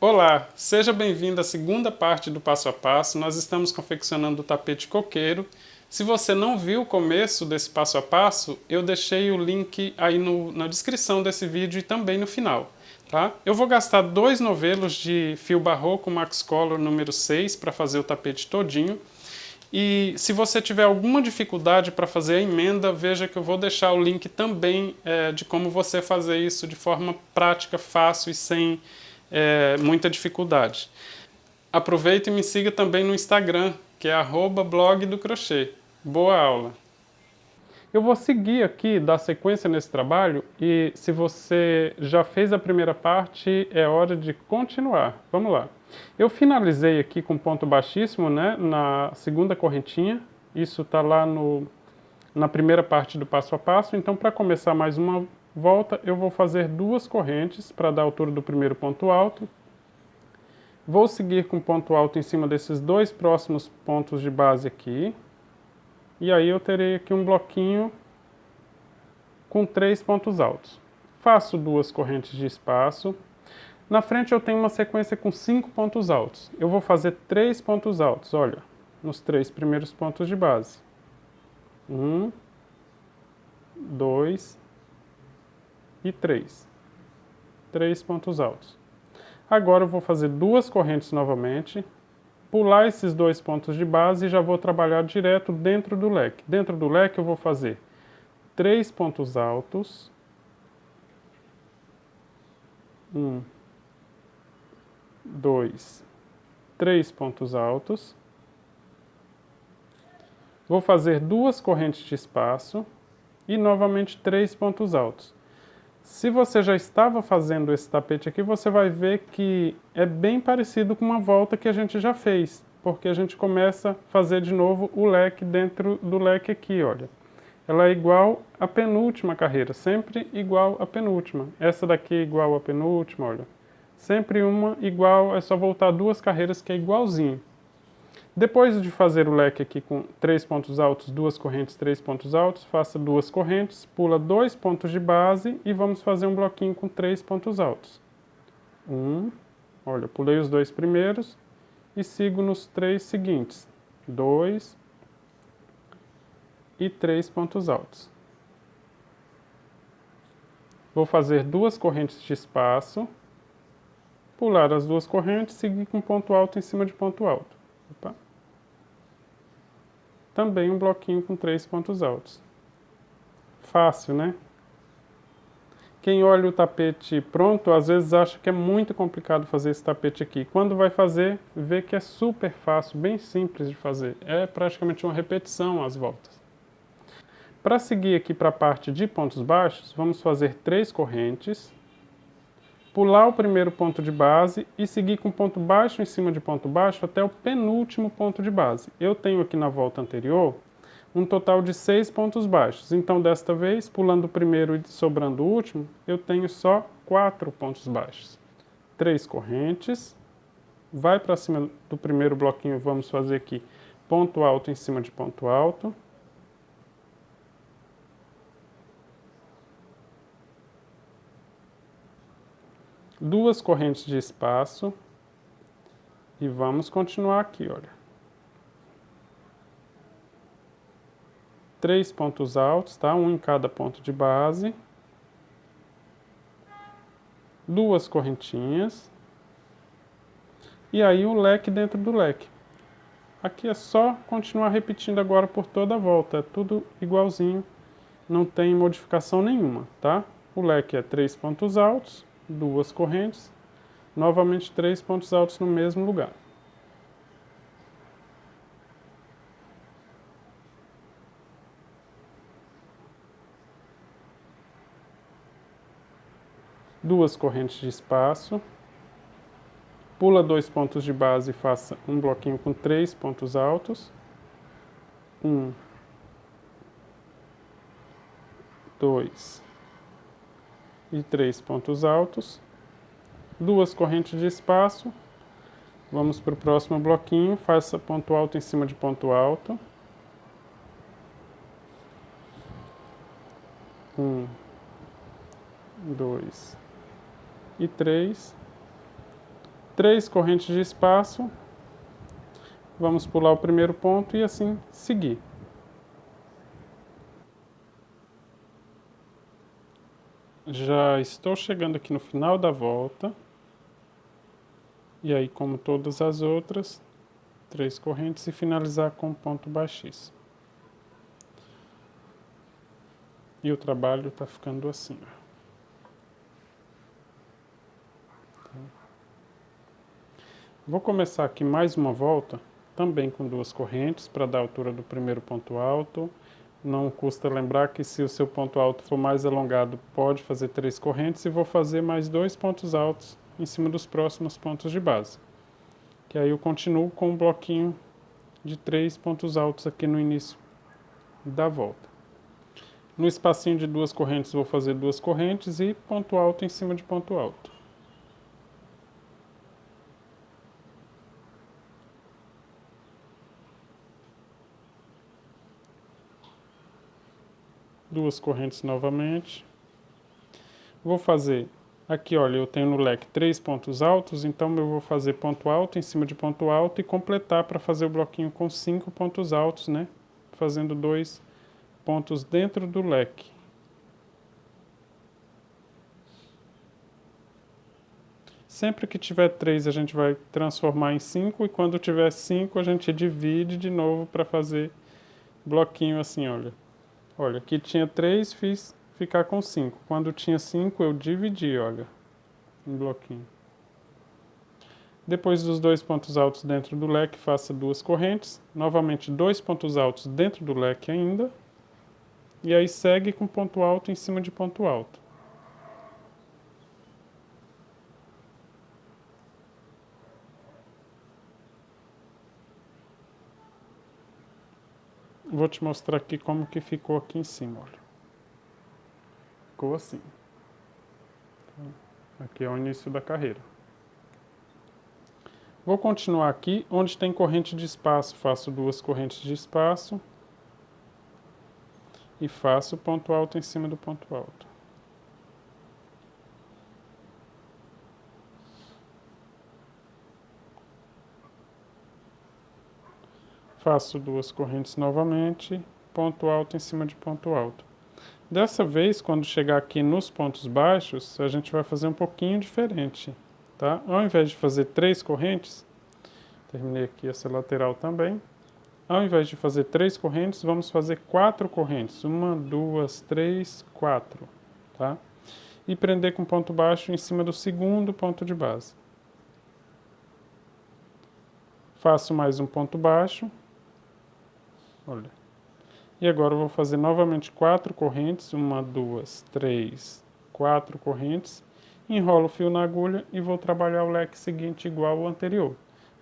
Olá, seja bem-vindo à segunda parte do passo a passo. Nós estamos confeccionando o tapete coqueiro. Se você não viu o começo desse passo a passo, eu deixei o link aí na descrição desse vídeo e também no final. Tá? Eu vou gastar 2 novelos de fio barroco Max Color número 6 para fazer o tapete todinho. E se você tiver alguma dificuldade para fazer a emenda, veja que eu vou deixar o link também de como você fazer isso de forma prática, fácil e sem muita dificuldade. Aproveite e me siga também no Instagram, que é @blogdocrochê. Boa aula! Eu vou seguir aqui, dar sequência nesse trabalho, e se você já fez a primeira parte, é hora de continuar. Vamos lá. Eu finalizei aqui com ponto baixíssimo, né, na segunda correntinha. Isso está lá na primeira parte do passo a passo. Então, para começar mais uma volta, eu vou fazer 2 correntes para dar a altura do primeiro ponto alto. Vou seguir com ponto alto em cima desses 2 próximos pontos de base aqui. E aí eu terei aqui um bloquinho com 3 pontos altos. Faço 2 correntes de espaço. Na frente eu tenho uma sequência com 5 pontos altos. Eu vou fazer 3 pontos altos, olha, nos 3 primeiros pontos de base. 1, 2 e 3. 3 pontos altos. Agora eu vou fazer 2 correntes novamente, pular esses 2 pontos de base e já vou trabalhar direto dentro do leque. Dentro do leque eu vou fazer 3 pontos altos. 1, 2, 3 pontos altos. Vou fazer 2 correntes de espaço e novamente 3 pontos altos. Se você já estava fazendo esse tapete aqui, você vai ver que é bem parecido com uma volta que a gente já fez, porque a gente começa a fazer de novo o leque dentro do leque aqui, olha. Ela é igual à penúltima carreira, sempre igual à penúltima. Essa daqui é igual à penúltima, olha. Sempre uma igual, é só voltar 2 carreiras que é igualzinho. Depois de fazer o leque aqui com 3 pontos altos, 2 correntes, 3 pontos altos, faça 2 correntes, pula 2 pontos de base e vamos fazer um bloquinho com 3 pontos altos. 1, olha, pulei os 2 primeiros e sigo nos 3 seguintes. 2 e 3 pontos altos. Vou fazer 2 correntes de espaço, pular as 2 correntes, seguir com ponto alto em cima de ponto alto. Opa. Também um bloquinho com 3 pontos altos. Fácil, né? Quem olha o tapete pronto, às vezes acha que é muito complicado fazer esse tapete aqui. Quando vai fazer, vê que é super fácil, bem simples de fazer. É praticamente uma repetição as voltas. Para seguir aqui para a parte de pontos baixos, vamos fazer 3 correntes, pular o primeiro ponto de base e seguir com ponto baixo em cima de ponto baixo até o penúltimo ponto de base. Eu tenho aqui na volta anterior um total de 6 pontos baixos. Então, desta vez, pulando o primeiro e sobrando o último, eu tenho só 4 pontos baixos. 3 correntes, vai para cima do primeiro bloquinho, vamos fazer aqui ponto alto em cima de ponto alto. Duas correntes de espaço e vamos continuar aqui, olha. 3 pontos altos, tá? Um em cada ponto de base. 2 correntinhas. E aí o leque dentro do leque. Aqui é só continuar repetindo agora por toda a volta, é tudo igualzinho, não tem modificação nenhuma, tá? O leque é 3 pontos altos, 2 correntes, novamente 3 pontos altos no mesmo lugar. Duas correntes de espaço, pula 2 pontos de base e faça um bloquinho com 3 pontos altos. 1, 2 e 3 pontos altos. Duas correntes de espaço. Vamos para o próximo bloquinho, faça ponto alto em cima de ponto alto. 1, 2 e 3. 3 correntes de espaço, vamos pular o primeiro ponto e assim seguir. Já estou chegando aqui no final da volta. E aí, como todas as outras, 3 correntes e finalizar com ponto baixíssimo. E o trabalho está ficando assim. Vou começar aqui mais uma volta, também com 2 correntes, para dar a altura do primeiro ponto alto. Não custa lembrar que se o seu ponto alto for mais alongado, pode fazer 3 correntes, e vou fazer mais 2 pontos altos em cima dos próximos pontos de base. Que aí eu continuo com um bloquinho de 3 pontos altos aqui no início da volta. No espacinho de 2 correntes, vou fazer 2 correntes e ponto alto em cima de ponto alto. Duas correntes novamente. Vou fazer aqui, olha, eu tenho no leque 3 pontos altos, então eu vou fazer ponto alto em cima de ponto alto e completar para fazer o bloquinho com 5 pontos altos, né? Fazendo 2 pontos dentro do leque. Sempre que tiver 3, a gente vai transformar em 5, e quando tiver 5, a gente divide de novo para fazer bloquinho assim, olha. Olha, aqui tinha 3, fiz ficar com 5. Quando tinha 5, eu dividi, olha, em bloquinho. Depois dos 2 pontos altos dentro do leque, faça 2 correntes. Novamente, 2 pontos altos dentro do leque ainda. E aí segue com ponto alto em cima de ponto alto. Vou te mostrar aqui como que ficou aqui em cima, olha. Ficou assim. Aqui é o início da carreira. Vou continuar aqui, onde tem corrente de espaço, faço 2 correntes de espaço. E faço ponto alto em cima do ponto alto. Faço 2 correntes novamente, ponto alto em cima de ponto alto. Dessa vez, quando chegar aqui nos pontos baixos, a gente vai fazer um pouquinho diferente, tá? Ao invés de fazer 3 correntes, terminei aqui essa lateral também. Ao invés de fazer 3 correntes, vamos fazer 4 correntes. 1, 2, 3, 4, tá? E prender com ponto baixo em cima do segundo ponto de base. Faço mais um ponto baixo. Olha. E agora eu vou fazer novamente 4 correntes, 1, 2, 3, 4 correntes, enrolo o fio na agulha e vou trabalhar o leque seguinte igual ao anterior.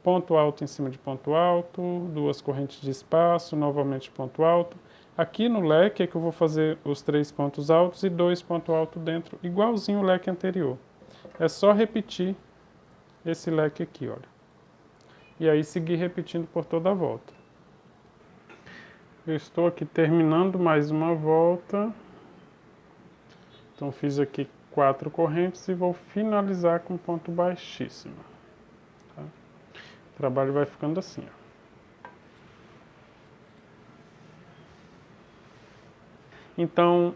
Ponto alto em cima de ponto alto, 2 correntes de espaço, novamente ponto alto. Aqui no leque é que eu vou fazer os 3 pontos altos e 2 pontos altos dentro, igualzinho o leque anterior. É só repetir esse leque aqui, olha. E aí seguir repetindo por toda a volta. Eu estou aqui terminando mais uma volta. Então fiz aqui 4 correntes e vou finalizar com ponto baixíssimo. Tá? O trabalho vai ficando assim, ó. Então,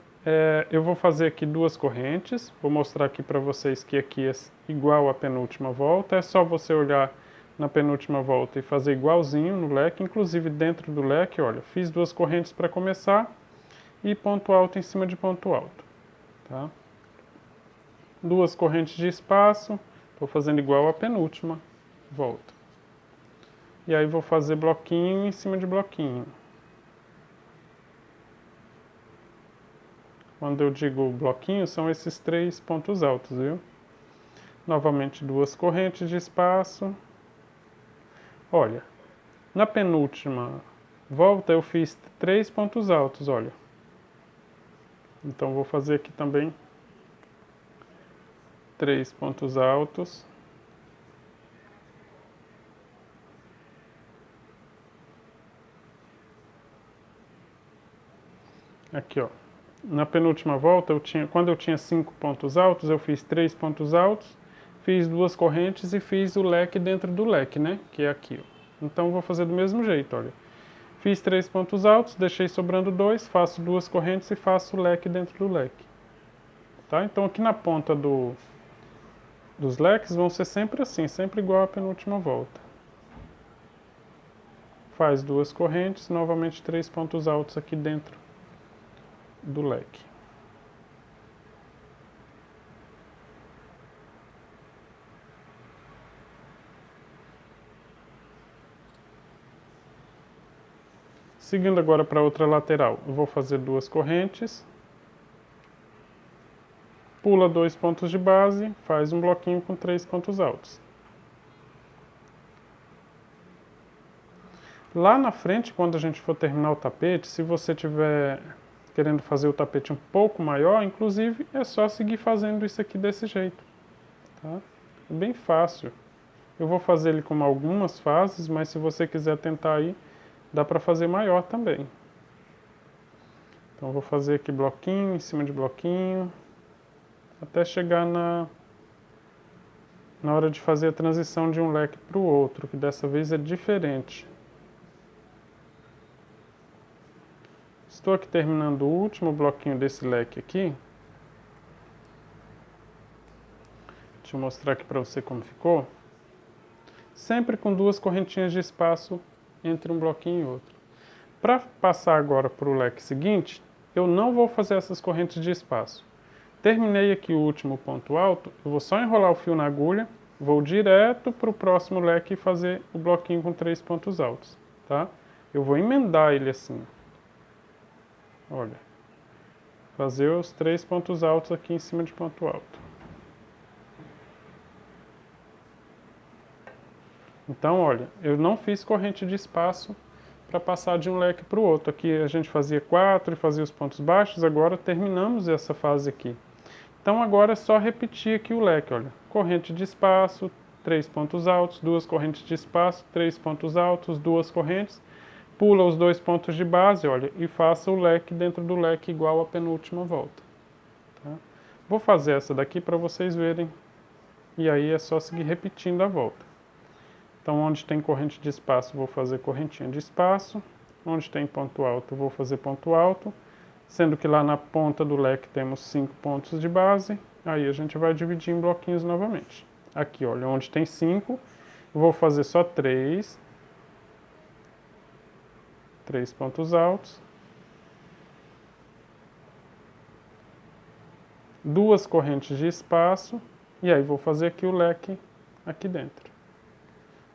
eu vou fazer aqui 2 correntes. Vou mostrar aqui para vocês que aqui é igual à penúltima volta. É só você olhar na penúltima volta e fazer igualzinho no leque, inclusive dentro do leque, olha, fiz 2 correntes para começar e ponto alto em cima de ponto alto, tá? 2 correntes de espaço, estou fazendo igual a penúltima volta. E aí vou fazer bloquinho em cima de bloquinho. Quando eu digo bloquinho, são esses 3 pontos altos, viu? Novamente 2 correntes de espaço. Olha, na penúltima volta eu fiz 3 pontos altos, olha. Então vou fazer aqui também 3 pontos altos. Aqui, ó. Na penúltima volta, quando eu tinha 5 pontos altos, eu fiz 3 pontos altos, fiz duas correntes e fiz o leque dentro do leque, né? Que é aqui, ó. Então eu vou fazer do mesmo jeito, olha. Fiz 3 pontos altos, deixei sobrando 2, faço duas correntes e faço o leque dentro do leque. Tá? Então aqui na ponta dos leques vão ser sempre assim, sempre igual à penúltima volta. Faz duas correntes, novamente 3 pontos altos aqui dentro do leque. Seguindo agora para a outra lateral, eu vou fazer duas correntes, pula 2 pontos de base, faz um bloquinho com 3 pontos altos. Lá na frente, quando a gente for terminar o tapete, se você tiver querendo fazer o tapete um pouco maior, inclusive é só seguir fazendo isso aqui desse jeito. Tá? É bem fácil. Eu vou fazer ele com algumas fases, mas se você quiser tentar aí, dá para fazer maior também. Então eu vou fazer aqui bloquinho em cima de bloquinho, até chegar na hora de fazer a transição de um leque para o outro, que dessa vez é diferente. Estou aqui terminando o último bloquinho desse leque aqui. Deixa eu mostrar aqui para você como ficou. Sempre com duas correntinhas de espaço entre um bloquinho e outro. Para passar agora para o leque seguinte, eu não vou fazer essas correntes de espaço. Terminei aqui o último ponto alto, eu vou só enrolar o fio na agulha, vou direto para o próximo leque e fazer o bloquinho com 3 pontos altos, tá? Eu vou emendar ele assim. Olha, fazer os 3 pontos altos aqui em cima de ponto alto. Então, olha, eu não fiz corrente de espaço para passar de um leque para o outro. Aqui a gente fazia 4 e fazia os pontos baixos, agora terminamos essa fase aqui. Então agora é só repetir aqui o leque, olha. Corrente de espaço, 3 pontos altos, duas correntes de espaço, 3 pontos altos, duas correntes. Pula os 2 pontos de base, olha, e faça o leque dentro do leque igual à penúltima volta. Tá? Vou fazer essa daqui para vocês verem. E aí é só seguir repetindo a volta. Então, onde tem corrente de espaço, vou fazer correntinha de espaço. Onde tem ponto alto, vou fazer ponto alto. Sendo que lá na ponta do leque temos 5 pontos de base. Aí a gente vai dividir em bloquinhos novamente. Aqui, olha, onde tem 5, vou fazer só 3. 3 pontos altos. Duas correntes de espaço. E aí vou fazer aqui o leque aqui dentro.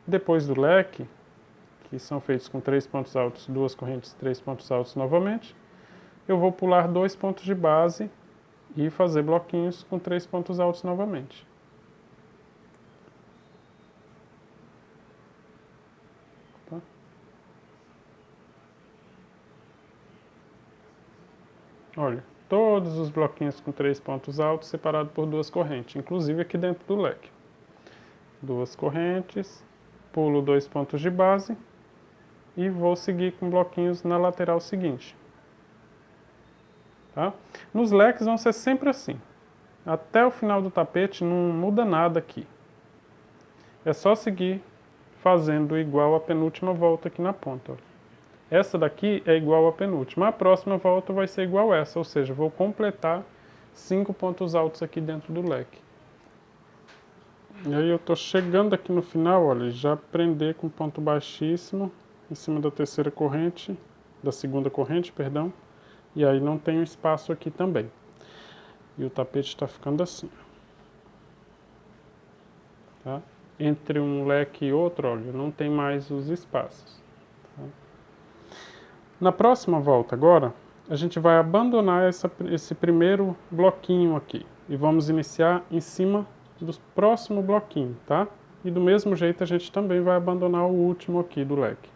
Depois do leque, que são feitos com 3 pontos altos, duas correntes, 3 pontos altos novamente, eu vou pular 2 pontos de base e fazer bloquinhos com 3 pontos altos novamente. Tá? Olha, todos os bloquinhos com 3 pontos altos separados por duas correntes, inclusive aqui dentro do leque. Duas correntes, pulo 2 pontos de base e vou seguir com bloquinhos na lateral seguinte. Tá? Nos leques vão ser sempre assim. Até o final do tapete não muda nada aqui. É só seguir fazendo igual a penúltima volta aqui na ponta. Essa daqui é igual à penúltima. A próxima volta vai ser igual a essa, ou seja, vou completar 5 pontos altos aqui dentro do leque. E aí eu estou chegando aqui no final, olha, já prender com ponto baixíssimo em cima da terceira corrente, da segunda corrente, perdão. E aí não tem espaço aqui também. E o tapete está ficando assim. Tá? Entre um leque e outro, olha, não tem mais os espaços. Tá? Na próxima volta agora, a gente vai abandonar esse primeiro bloquinho aqui. E vamos iniciar em cima do próximo bloquinho, tá? E do mesmo jeito a gente também vai abandonar o último aqui do leque.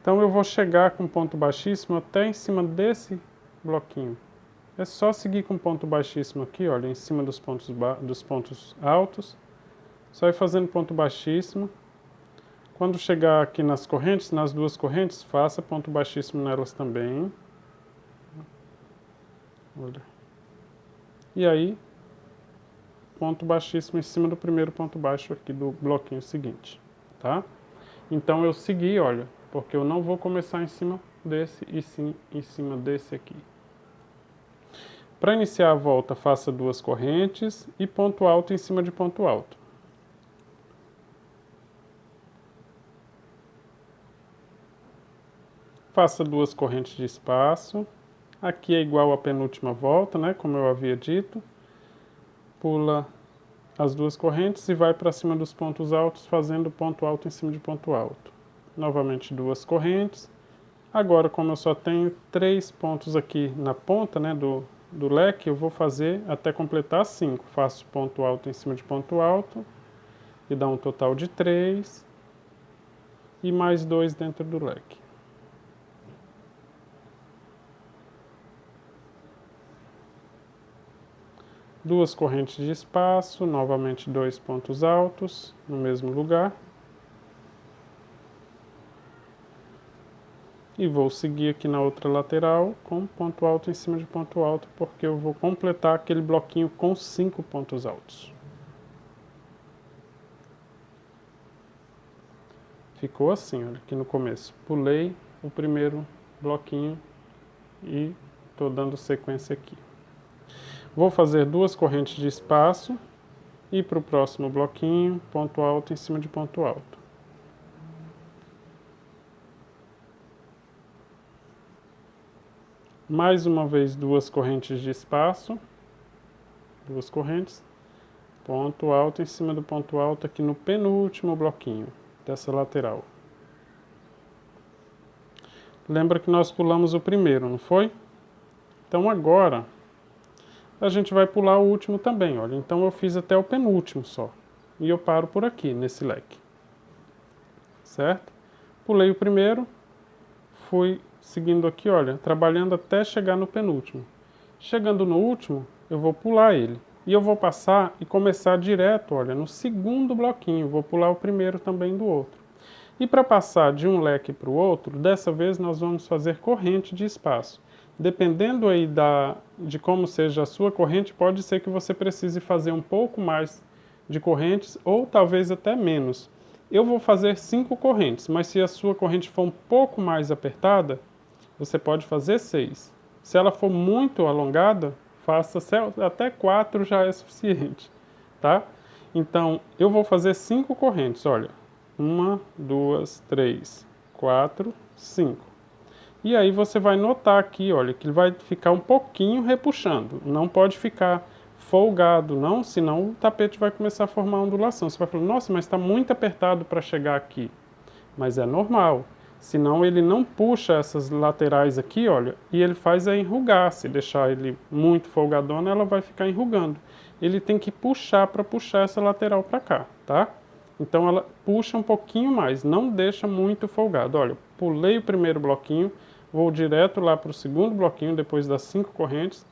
Então eu vou chegar com ponto baixíssimo até em cima desse bloquinho. É só seguir com ponto baixíssimo aqui, olha, em cima dos pontos altos. Só ir fazendo ponto baixíssimo. Quando chegar aqui nas correntes, nas duas correntes, faça ponto baixíssimo nelas também. Olha. E aí, ponto baixíssimo em cima do primeiro ponto baixo aqui do bloquinho seguinte, tá? Então eu segui, olha, porque eu não vou começar em cima desse e sim em cima desse aqui. Para iniciar a volta, faça 2 correntes e ponto alto em cima de ponto alto. Faça 2 correntes de espaço. Aqui é igual à penúltima volta, né, como eu havia dito. Pula as 2 correntes e vai para cima dos pontos altos, fazendo ponto alto em cima de ponto alto. Novamente 2 correntes. Agora, como eu só tenho 3 pontos aqui na ponta, né, do leque, eu vou fazer até completar 5. Faço ponto alto em cima de ponto alto, e dá um total de 3, e mais 2 dentro do leque. Duas correntes de espaço, novamente 2 pontos altos no mesmo lugar. E vou seguir aqui na outra lateral com ponto alto em cima de ponto alto, porque eu vou completar aquele bloquinho com 5 pontos altos. Ficou assim, olha, aqui no começo. Pulei o primeiro bloquinho e estou dando sequência aqui. Vou fazer 2 correntes de espaço e para o próximo bloquinho, ponto alto em cima de ponto alto. Mais uma vez 2 correntes de espaço, 2 correntes, ponto alto em cima do ponto alto aqui no penúltimo bloquinho dessa lateral. Lembra que nós pulamos o primeiro, não foi? Então agora a gente vai pular o último também, olha. Então eu fiz até o penúltimo só. E eu paro por aqui, nesse leque. Certo? Pulei o primeiro, fui seguindo aqui, olha, trabalhando até chegar no penúltimo. Chegando no último, eu vou pular ele. E eu vou passar e começar direto, olha, no segundo bloquinho. Vou pular o primeiro também do outro. E para passar de um leque para o outro, dessa vez nós vamos fazer corrente de espaço. Dependendo aí de como seja a sua corrente, pode ser que você precise fazer um pouco mais de correntes ou talvez até menos. Eu vou fazer 5 correntes, mas se a sua corrente for um pouco mais apertada, você pode fazer 6. Se ela for muito alongada, faça até 4 já é suficiente, tá? Então, eu vou fazer 5 correntes, olha. 1, 2, 3, 4, 5. E aí você vai notar aqui, olha, que ele vai ficar um pouquinho repuxando. Não pode ficar folgado, não, senão o tapete vai começar a formar ondulação. Você vai falar, nossa, mas está muito apertado para chegar aqui. Mas é normal. Senão ele não puxa essas laterais aqui, olha, e ele faz a enrugar. Se deixar ele muito folgadona, ela vai ficar enrugando. Ele tem que puxar para puxar essa lateral para cá, tá? Então ela puxa um pouquinho mais, não deixa muito folgado. Olha, pulei o primeiro bloquinho, vou direto lá para o segundo bloquinho, depois das 5 correntes,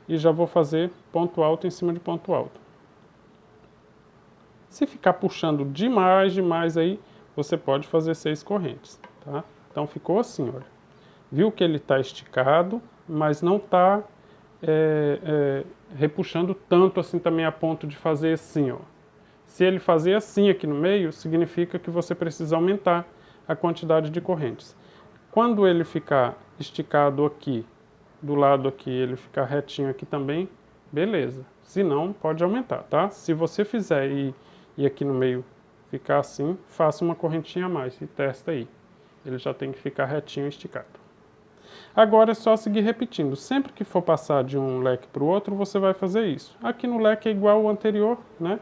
e já vou fazer ponto alto em cima de ponto alto. Se ficar puxando demais aí, você pode fazer 6 correntes, tá? Então ficou assim, olha. Viu que ele está esticado, mas não está repuxando tanto assim também a ponto de fazer assim, ó. Se ele fazer assim aqui no meio, significa que você precisa aumentar a quantidade de correntes. Quando ele ficar esticado aqui, do lado aqui, ele ficar retinho aqui também, beleza. Se não, pode aumentar, tá? Se você fizer e aqui no meio ficar assim, faça uma correntinha a mais e testa aí. Ele já tem que ficar retinho e esticado. Agora é só seguir repetindo. Sempre que for passar de um leque para o outro, você vai fazer isso. Aqui no leque é igual ao anterior, né?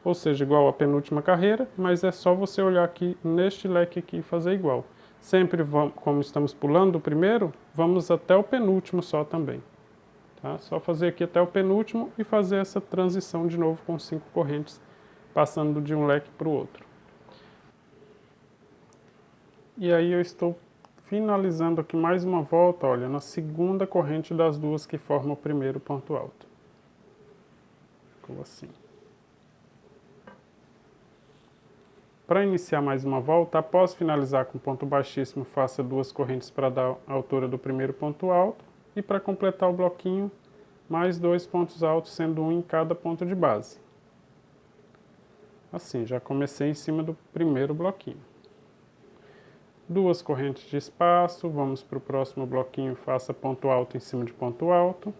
Ou seja, igual à penúltima carreira, mas é só você olhar aqui neste leque aqui e fazer igual. Sempre, como estamos pulando do primeiro, vamos até o penúltimo só também. Tá? Só fazer aqui até o penúltimo e fazer essa transição de novo com 5 correntes, passando de um leque para o outro. E aí eu estou finalizando aqui mais uma volta, olha, na segunda corrente das 2 que formam o primeiro ponto alto. Ficou assim. Para iniciar mais uma volta, após finalizar com ponto baixíssimo, faça 2 correntes para dar a altura do primeiro ponto alto. E para completar o bloquinho, mais 2 pontos altos, sendo um em cada ponto de base. Assim, já comecei em cima do primeiro bloquinho. 2 correntes de espaço, vamos para o próximo bloquinho, faça ponto alto em cima de ponto alto.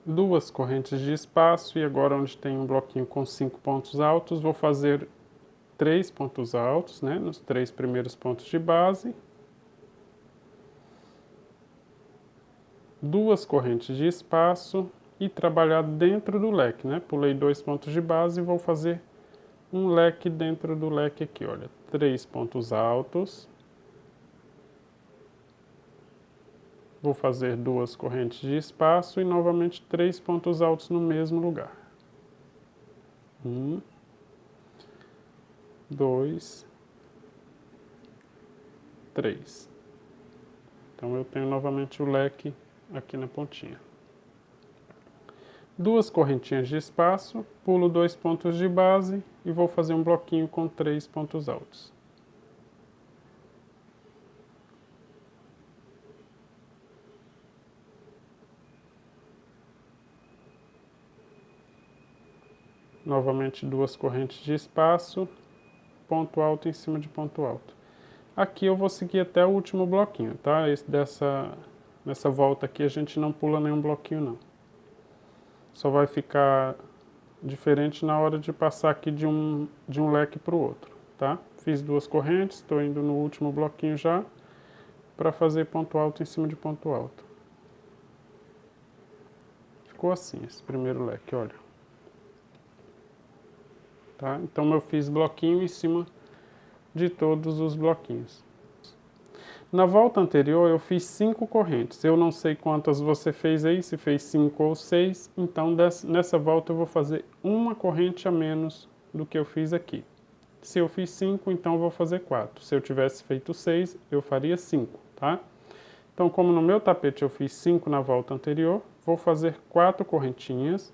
Duas correntes de espaço e agora onde tem um bloquinho com 5 pontos altos, vou fazer 3 pontos altos, né, nos 3 primeiros pontos de base. Duas correntes de espaço e trabalhar dentro do leque, né? Pulei 2 pontos de base e vou fazer um leque dentro do leque aqui, olha, 3 pontos altos. Vou fazer 2 correntes de espaço e novamente 3 pontos altos no mesmo lugar. 1, 2, 3. Então eu tenho novamente o leque aqui na pontinha. 2 correntinhas de espaço, pulo 2 pontos de base e vou fazer um bloquinho com 3 pontos altos. Novamente 2 correntes de espaço, ponto alto em cima de ponto alto. Aqui eu vou seguir até o último bloquinho, tá? Nessa volta aqui a gente não pula nenhum bloquinho não. Só vai ficar diferente na hora de passar aqui de um leque para o outro, tá? Fiz 2 correntes, estou indo no último bloquinho já, para fazer ponto alto em cima de ponto alto. Ficou assim esse primeiro leque, olha. Tá? Então eu fiz bloquinho em cima de todos os bloquinhos. Na volta anterior eu fiz 5 correntes, eu não sei quantas você fez aí, se fez 5 ou 6, então nessa volta eu vou fazer uma corrente a menos do que eu fiz aqui. Se eu fiz 5, então eu vou fazer 4. Se eu tivesse feito 6, eu faria 5, tá? Então, como no meu tapete eu fiz 5 na volta anterior, vou fazer 4 correntinhas,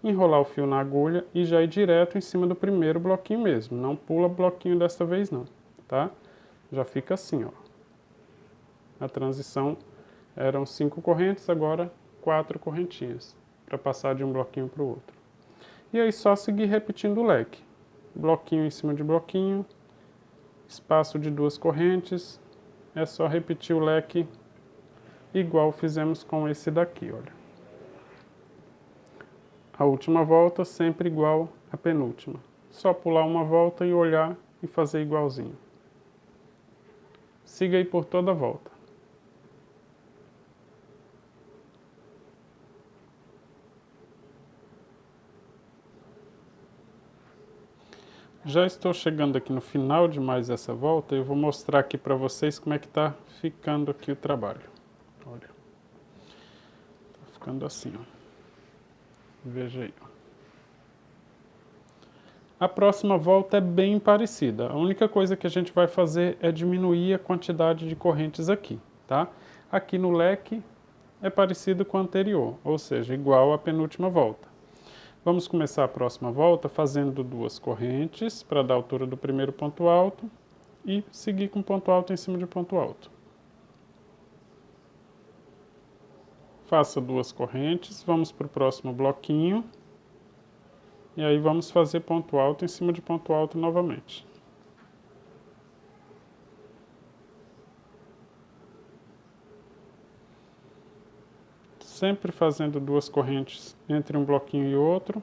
enrolar o fio na agulha e já ir direto em cima do primeiro bloquinho mesmo. Não pula bloquinho dessa vez não, tá? Já fica assim, ó. A transição eram 5 correntes, agora 4 correntinhas, para passar de um bloquinho para o outro. E aí só seguir repetindo o leque. Bloquinho em cima de bloquinho, espaço de 2 correntes, é só repetir o leque igual fizemos com esse daqui, olha. A última volta sempre igual à penúltima. Só pular uma volta e olhar e fazer igualzinho. Siga aí por toda a volta. Já estou chegando aqui no final de mais essa volta e eu vou mostrar aqui para vocês como é que está ficando aqui o trabalho. Olha, tá ficando assim, ó. Veja aí, ó. A próxima volta é bem parecida. A única coisa que a gente vai fazer é diminuir a quantidade de correntes aqui, tá? Aqui no leque é parecido com o anterior, ou seja, igual à penúltima volta. Vamos começar a próxima volta fazendo 2 correntes para dar a altura do primeiro ponto alto e seguir com ponto alto em cima de ponto alto. Faça 2 correntes, vamos para o próximo bloquinho e aí vamos fazer ponto alto em cima de ponto alto novamente. Sempre fazendo 2 correntes entre um bloquinho e outro.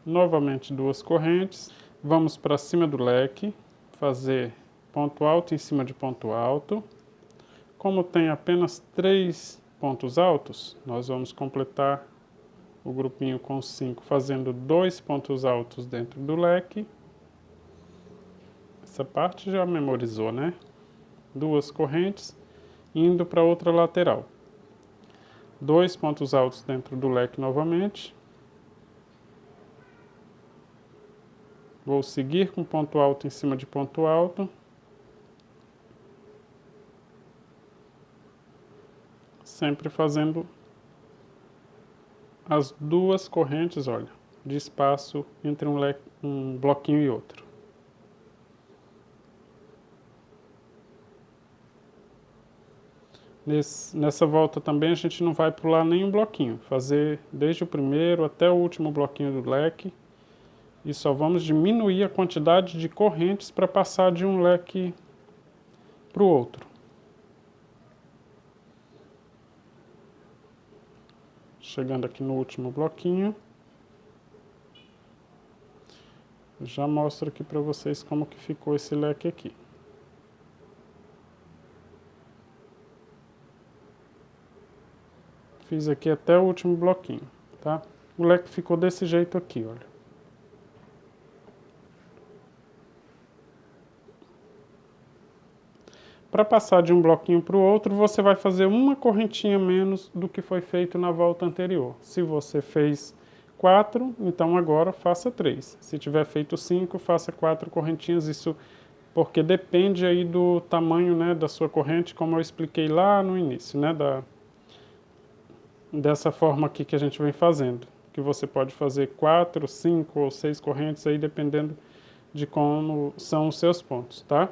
Novamente 2 correntes. Vamos para cima do leque, fazer ponto alto em cima de ponto alto. Como tem apenas 3 pontos altos, nós vamos completar o grupinho com 5, fazendo 2 pontos altos dentro do leque. Essa parte já memorizou, né? 2 correntes, indo para outra lateral. 2 pontos altos dentro do leque novamente. Vou seguir com ponto alto em cima de ponto alto. Sempre fazendo as duas correntes, olha, de espaço entre um bloquinho e outro. Nessa volta também a gente não vai pular nenhum bloquinho, fazer desde o primeiro até o último bloquinho do leque e só vamos diminuir a quantidade de correntes para passar de um leque para o outro. Chegando aqui no último bloquinho, já mostro aqui para vocês como que ficou esse leque aqui. Fiz aqui até o último bloquinho, tá? O leque ficou desse jeito aqui, olha. Para passar de um bloquinho para o outro, você vai fazer uma correntinha menos do que foi feito na volta anterior. Se você fez 4, então agora faça 3. Se tiver feito 5, faça 4 correntinhas, isso porque depende aí do tamanho, né, da sua corrente, como eu expliquei lá no início, né, dessa forma aqui que a gente vem fazendo, que você pode fazer 4, 5 ou 6 correntes aí, dependendo de como são os seus pontos, tá?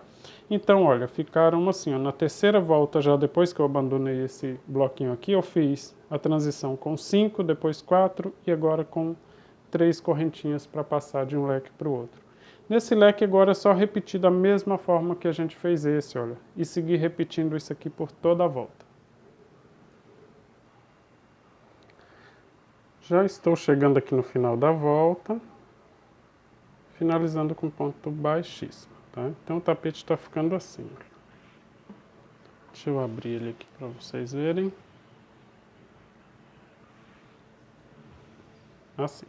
Então, olha, ficaram assim, ó, na terceira volta, já depois que eu abandonei esse bloquinho aqui, eu fiz a transição com 5, depois 4 e agora com 3 correntinhas para passar de um leque para o outro. Nesse leque agora é só repetir da mesma forma que a gente fez esse, olha, e seguir repetindo isso aqui por toda a volta. Já estou chegando aqui no final da volta, finalizando com ponto baixíssimo, tá? Então o tapete está ficando assim. Deixa eu abrir ele aqui para vocês verem. Assim,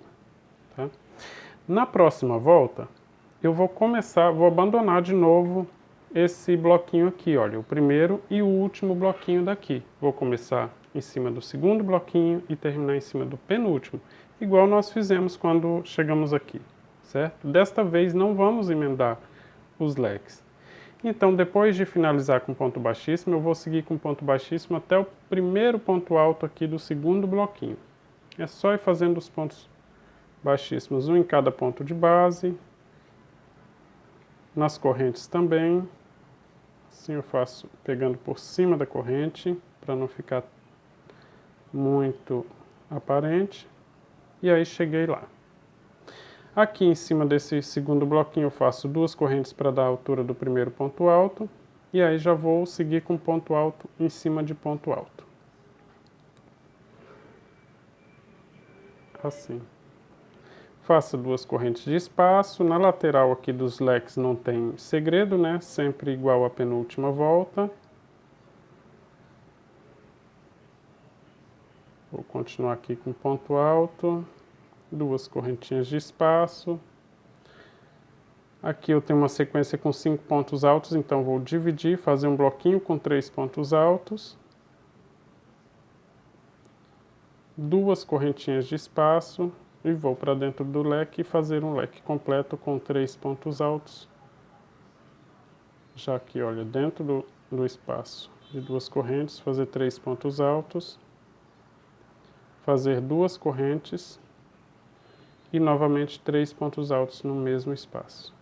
tá? Na próxima volta, eu vou abandonar de novo esse bloquinho aqui, olha, o primeiro e o último bloquinho daqui. Vou começar em cima do segundo bloquinho e terminar em cima do penúltimo, igual nós fizemos quando chegamos aqui, certo? Desta vez não vamos emendar os leques. Então, depois de finalizar com ponto baixíssimo, eu vou seguir com ponto baixíssimo até o primeiro ponto alto aqui do segundo bloquinho. É só ir fazendo os pontos baixíssimos, um em cada ponto de base, nas correntes também. Assim eu faço pegando por cima da corrente, para não ficar muito aparente. E aí cheguei lá. Aqui em cima desse segundo bloquinho eu faço 2 correntes para dar a altura do primeiro ponto alto. E aí já vou seguir com ponto alto em cima de ponto alto. Assim. Faço 2 correntes de espaço. Na lateral aqui dos leques não tem segredo, né? Sempre igual à penúltima volta. Vou continuar aqui com ponto alto. 2 correntinhas de espaço. Aqui eu tenho uma sequência com 5 pontos altos, então vou dividir, fazer um bloquinho com 3 pontos altos. 2 correntinhas de espaço. E vou para dentro do leque e fazer um leque completo com 3 pontos altos. Já aqui, olha, dentro do espaço de 2 correntes, fazer 3 pontos altos. Fazer 2 correntes. E novamente 3 pontos altos no mesmo espaço.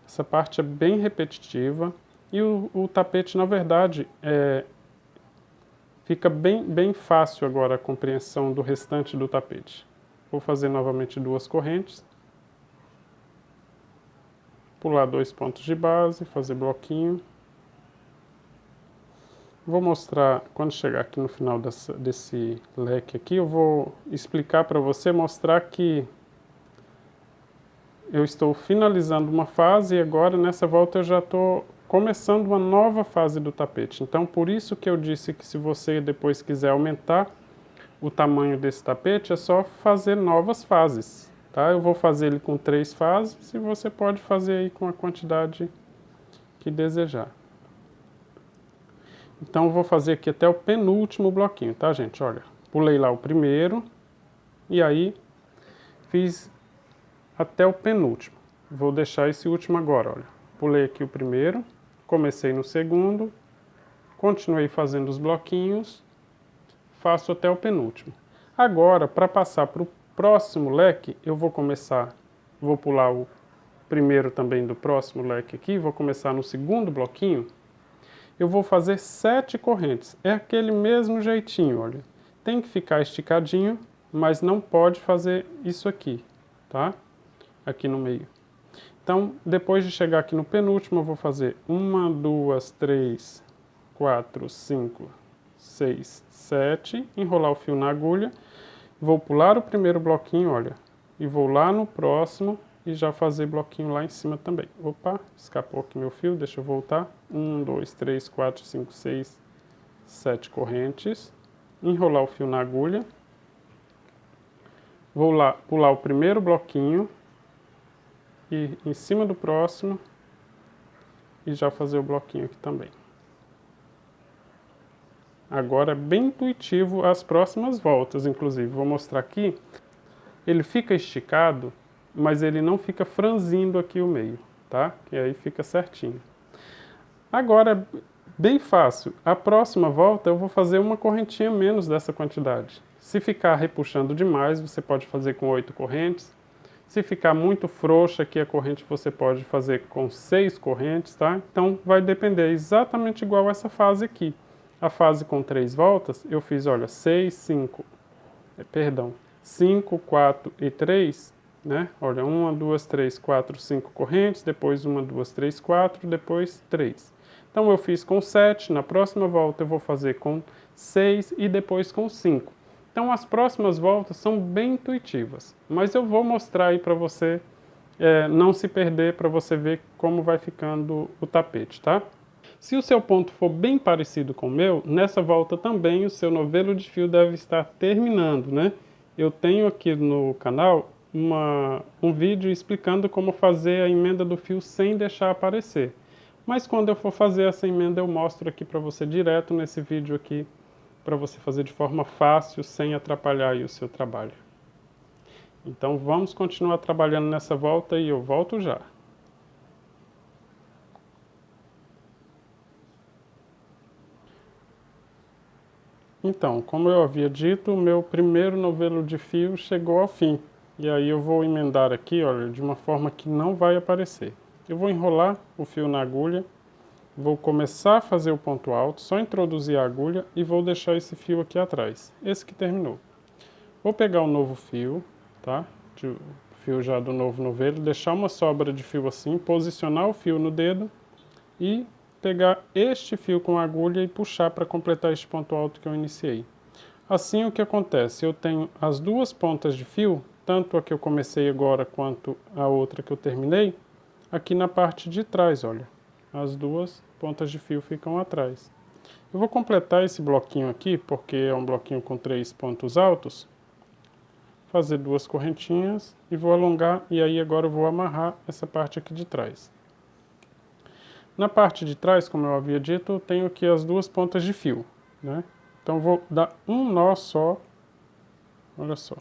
Essa parte é bem repetitiva. E o tapete, na verdade, fica bem fácil agora a compreensão do restante do tapete. Vou fazer novamente 2 correntes. Pular 2 pontos de base, fazer bloquinho. Vou mostrar, quando chegar aqui no final desse leque aqui, eu vou explicar para você, mostrar que eu estou finalizando uma fase e agora nessa volta eu já estou começando uma nova fase do tapete. Então, por isso que eu disse que se você depois quiser aumentar o tamanho desse tapete, é só fazer novas fases, tá? Eu vou fazer ele com 3 fases e você pode fazer aí com a quantidade que desejar. Então, eu vou fazer aqui até o penúltimo bloquinho, tá, gente? Olha, pulei lá o primeiro e aí fiz até o penúltimo. Vou deixar esse último agora, olha. Pulei aqui o primeiro, comecei no segundo, continuei fazendo os bloquinhos, faço até o penúltimo. Agora, para passar para o próximo leque, eu vou pular o primeiro também do próximo leque aqui, vou começar no segundo bloquinho. Eu vou fazer 7 correntes. É aquele mesmo jeitinho, olha. Tem que ficar esticadinho, mas não pode fazer isso aqui, tá? Aqui no meio. Então, depois de chegar aqui no penúltimo, eu vou fazer 1, 2, 3, 4, 5, 6, 7, enrolar o fio na agulha, vou pular o primeiro bloquinho, olha, e vou lá no próximo e já fazer bloquinho lá em cima também. Opa, escapou aqui meu fio, deixa eu voltar. 1, 2, 3, 4, 5, 6, 7 correntes, enrolar o fio na agulha, vou lá pular o primeiro bloquinho e em cima do próximo e já fazer o bloquinho aqui também. Agora é bem intuitivo as próximas voltas, inclusive. Vou mostrar aqui. Ele fica esticado, mas ele não fica franzindo aqui o meio, tá? E aí fica certinho. Agora, bem fácil. A próxima volta eu vou fazer uma correntinha menos dessa quantidade. Se ficar repuxando demais, você pode fazer com 8 correntes. Se ficar muito frouxa aqui a corrente, você pode fazer com 6 correntes, tá? Então, vai depender exatamente igual essa fase aqui. A fase com 3 voltas, eu fiz, olha, 5, 4 e 3, né? Olha, 1, 2, 3, 4, 5 correntes, depois 1, 2, 3, 4, depois 3. Então, eu fiz com 7, na próxima volta eu vou fazer com 6 e depois com 5. Então, as próximas voltas são bem intuitivas, mas eu vou mostrar aí para você não se perder, para você ver como vai ficando o tapete, tá? Se o seu ponto for bem parecido com o meu, nessa volta também o seu novelo de fio deve estar terminando, né? Eu tenho aqui no canal um vídeo explicando como fazer a emenda do fio sem deixar aparecer. Mas quando eu for fazer essa emenda eu mostro aqui para você direto nesse vídeo aqui, para você fazer de forma fácil, sem atrapalhar aí o seu trabalho. Então vamos continuar trabalhando nessa volta e eu volto já. Então, como eu havia dito, o meu primeiro novelo de fio chegou ao fim. E aí eu vou emendar aqui, olha, de uma forma que não vai aparecer. Eu vou enrolar o fio na agulha, vou começar a fazer o ponto alto, só introduzir a agulha e vou deixar esse fio aqui atrás, esse que terminou. Vou pegar um novo fio, tá? Fio já do novo novelo, deixar uma sobra de fio assim, posicionar o fio no dedo e pegar este fio com a agulha e puxar para completar este ponto alto que eu iniciei. Assim o que acontece? Eu tenho as duas pontas de fio, tanto a que eu comecei agora quanto a outra que eu terminei, aqui na parte de trás, olha. As duas pontas de fio ficam atrás. Eu vou completar esse bloquinho aqui, porque é um bloquinho com 3 pontos altos. Fazer 2 correntinhas e vou alongar, e aí agora eu vou amarrar essa parte aqui de trás. Na parte de trás, como eu havia dito, eu tenho aqui as duas pontas de fio, né? Então vou dar um nó só, olha só,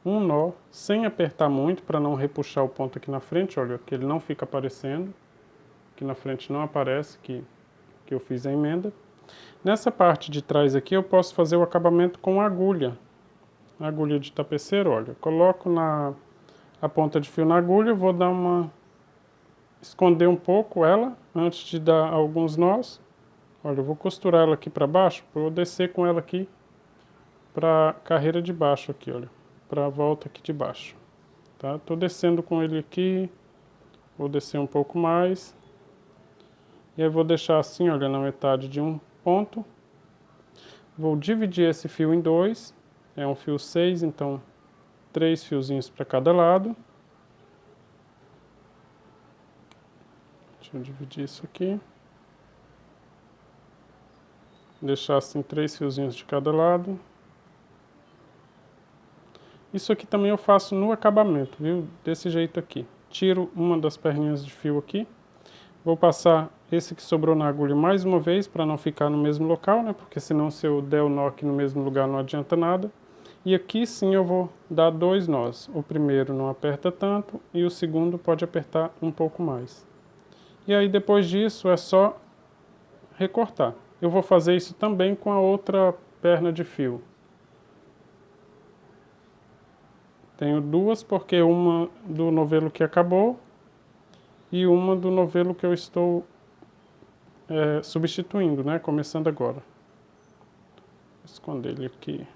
um nó, sem apertar muito para não repuxar o ponto aqui na frente, olha, que ele não fica aparecendo, aqui na frente não aparece que eu fiz a emenda. Nessa parte de trás aqui eu posso fazer o acabamento com agulha de tapeceiro, olha, coloco a ponta de fio na agulha, vou dar esconder um pouco ela, antes de dar alguns nós. Olha, eu vou costurar ela aqui para baixo, vou descer com ela aqui para a carreira de baixo aqui, olha, para a volta aqui de baixo, tá? Tô descendo com ele aqui, vou descer um pouco mais, e aí vou deixar assim, olha, na metade de um ponto. Vou dividir esse fio em 2, é um fio 6, então 3 fiozinhos para cada lado. Deixa eu dividir isso aqui. Deixar assim 3 fiozinhos de cada lado. Isso aqui também eu faço no acabamento, viu? Desse jeito aqui. Tiro uma das perninhas de fio aqui. Vou passar esse que sobrou na agulha mais uma vez, para não ficar no mesmo local, né? Porque senão se eu der o nó aqui no mesmo lugar não adianta nada. E aqui sim eu vou dar 2 nós. O primeiro não aperta tanto e o segundo pode apertar um pouco mais. E aí depois disso é só recortar. Eu vou fazer isso também com a outra perna de fio. Tenho duas porque uma do novelo que acabou e uma do novelo que eu estou substituindo, né? Começando agora. Vou esconder ele aqui.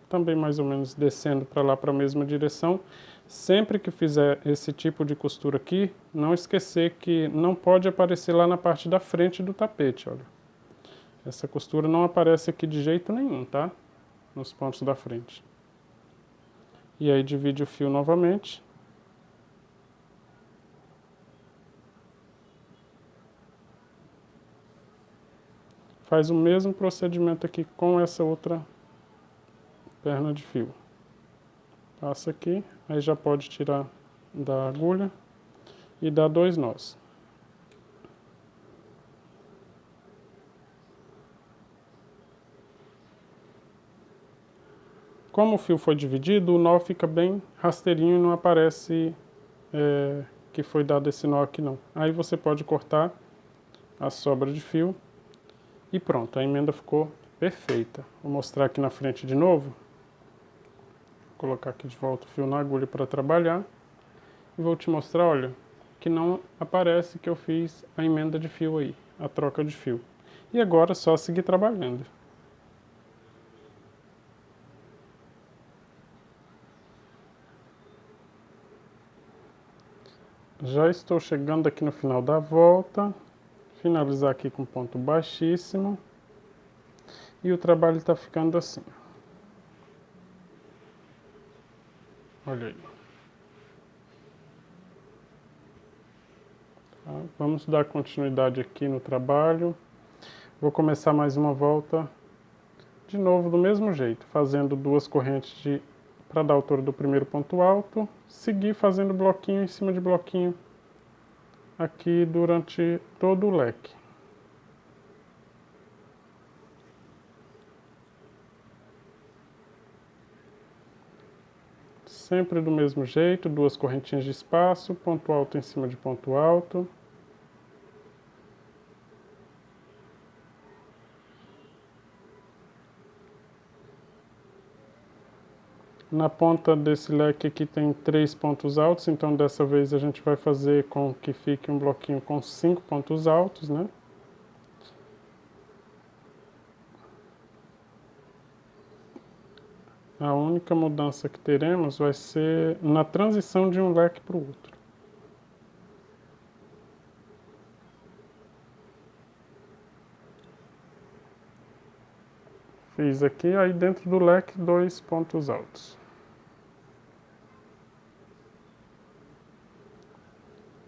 Também mais ou menos descendo para lá, para a mesma direção. Sempre que fizer esse tipo de costura aqui, não esquecer que não pode aparecer lá na parte da frente do tapete, olha. Essa costura não aparece aqui de jeito nenhum, tá? Nos pontos da frente. E aí divide o fio novamente. Faz o mesmo procedimento aqui com essa outra perna de fio. Passa aqui, aí já pode tirar da agulha e dá 2 nós. Como o fio foi dividido, o nó fica bem rasteirinho e não aparece que foi dado esse nó aqui não. Aí você pode cortar a sobra de fio e pronto, a emenda ficou perfeita. Vou mostrar aqui na frente de novo. Vou colocar aqui de volta o fio na agulha para trabalhar. E vou te mostrar, olha, que não aparece que eu fiz a emenda de fio aí, a troca de fio. E agora é só seguir trabalhando. Já estou chegando aqui no final da volta, finalizar aqui com ponto baixíssimo, e o trabalho está ficando assim. Olha aí. Tá? Vamos dar continuidade aqui no trabalho. Vou começar mais uma volta de novo do mesmo jeito, fazendo 2 correntes para dar a altura do primeiro ponto alto, seguir fazendo bloquinho em cima de bloquinho aqui durante todo o leque. Sempre do mesmo jeito, 2 correntinhas de espaço, ponto alto em cima de ponto alto. Na ponta desse leque aqui tem 3 pontos altos, então dessa vez a gente vai fazer com que fique um bloquinho com 5 pontos altos, né? A única mudança que teremos vai ser na transição de um leque para o outro. Fiz aqui, aí dentro do leque 2 pontos altos.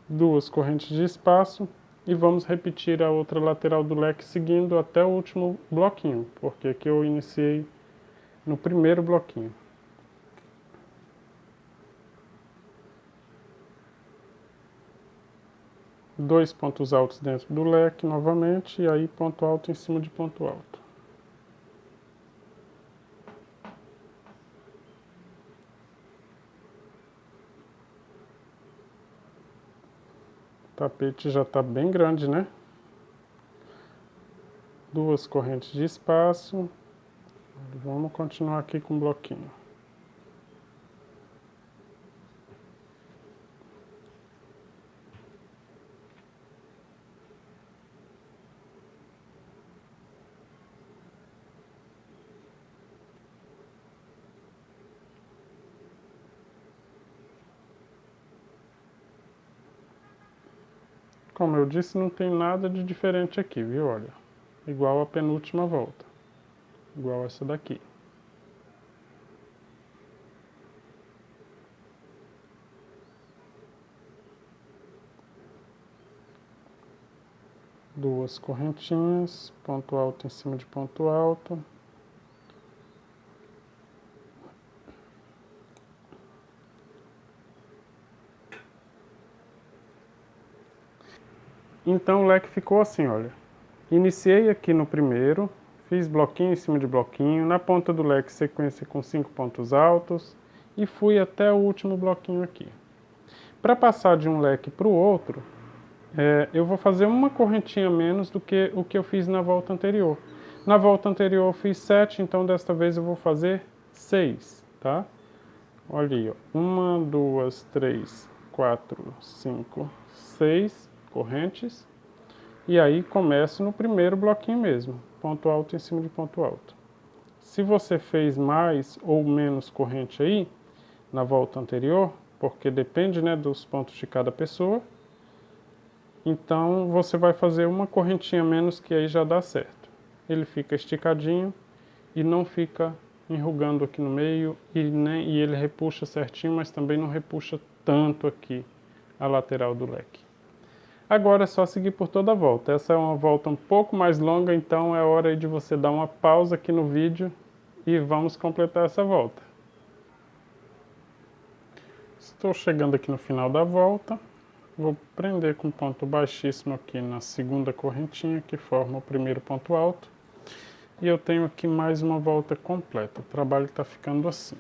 2 correntes de espaço e vamos repetir a outra lateral do leque seguindo até o último bloquinho, porque aqui eu iniciei no primeiro bloquinho. Dois pontos altos dentro do leque novamente, e aí ponto alto em cima de ponto alto. O tapete já está bem grande, né? 2 correntes de espaço. Vamos continuar aqui com o bloquinho. Como eu disse, não tem nada de diferente aqui, viu? Olha, igual a penúltima volta. Igual essa daqui. Duas correntinhas, ponto alto em cima de ponto alto. Então o leque ficou assim, olha. Iniciei aqui no primeiro, fiz bloquinho em cima de bloquinho, na ponta do leque sequência com 5 pontos altos e fui até o último bloquinho aqui. Para passar de um leque para o outro, eu vou fazer uma correntinha menos do que o que eu fiz na volta anterior. Na volta anterior eu fiz 7, então desta vez eu vou fazer 6, tá? Olha aí, ó. 1, 2, 3, 4, 5, 6 correntes. E aí começo no primeiro bloquinho mesmo, ponto alto em cima de ponto alto. Se você fez mais ou menos corrente aí, na volta anterior, porque depende, né, dos pontos de cada pessoa, então você vai fazer uma correntinha menos que aí já dá certo. Ele fica esticadinho e não fica enrugando aqui no meio e ele repuxa certinho, mas também não repuxa tanto aqui a lateral do leque. Agora é só seguir por toda a volta. Essa é uma volta um pouco mais longa, então é hora de você dar uma pausa aqui no vídeo e vamos completar essa volta. Estou chegando aqui no final da volta. Vou prender com ponto baixíssimo aqui na segunda correntinha que forma o primeiro ponto alto. E eu tenho aqui mais uma volta completa. O trabalho está ficando assim.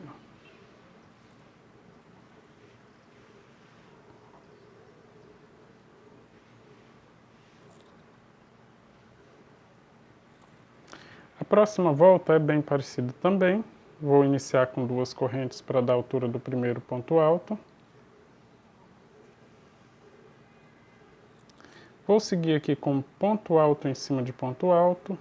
A próxima volta é bem parecida também. Vou iniciar com 2 correntes para dar a altura do primeiro ponto alto. Vou seguir aqui com ponto alto em cima de ponto alto.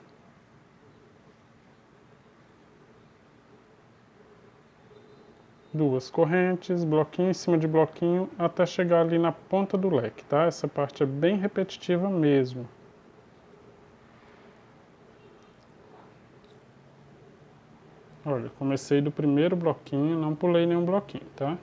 Duas correntes, bloquinho em cima de bloquinho, até chegar ali na ponta do leque, tá? Essa parte é bem repetitiva mesmo. Olha, comecei do primeiro bloquinho, não pulei nenhum bloquinho, tá?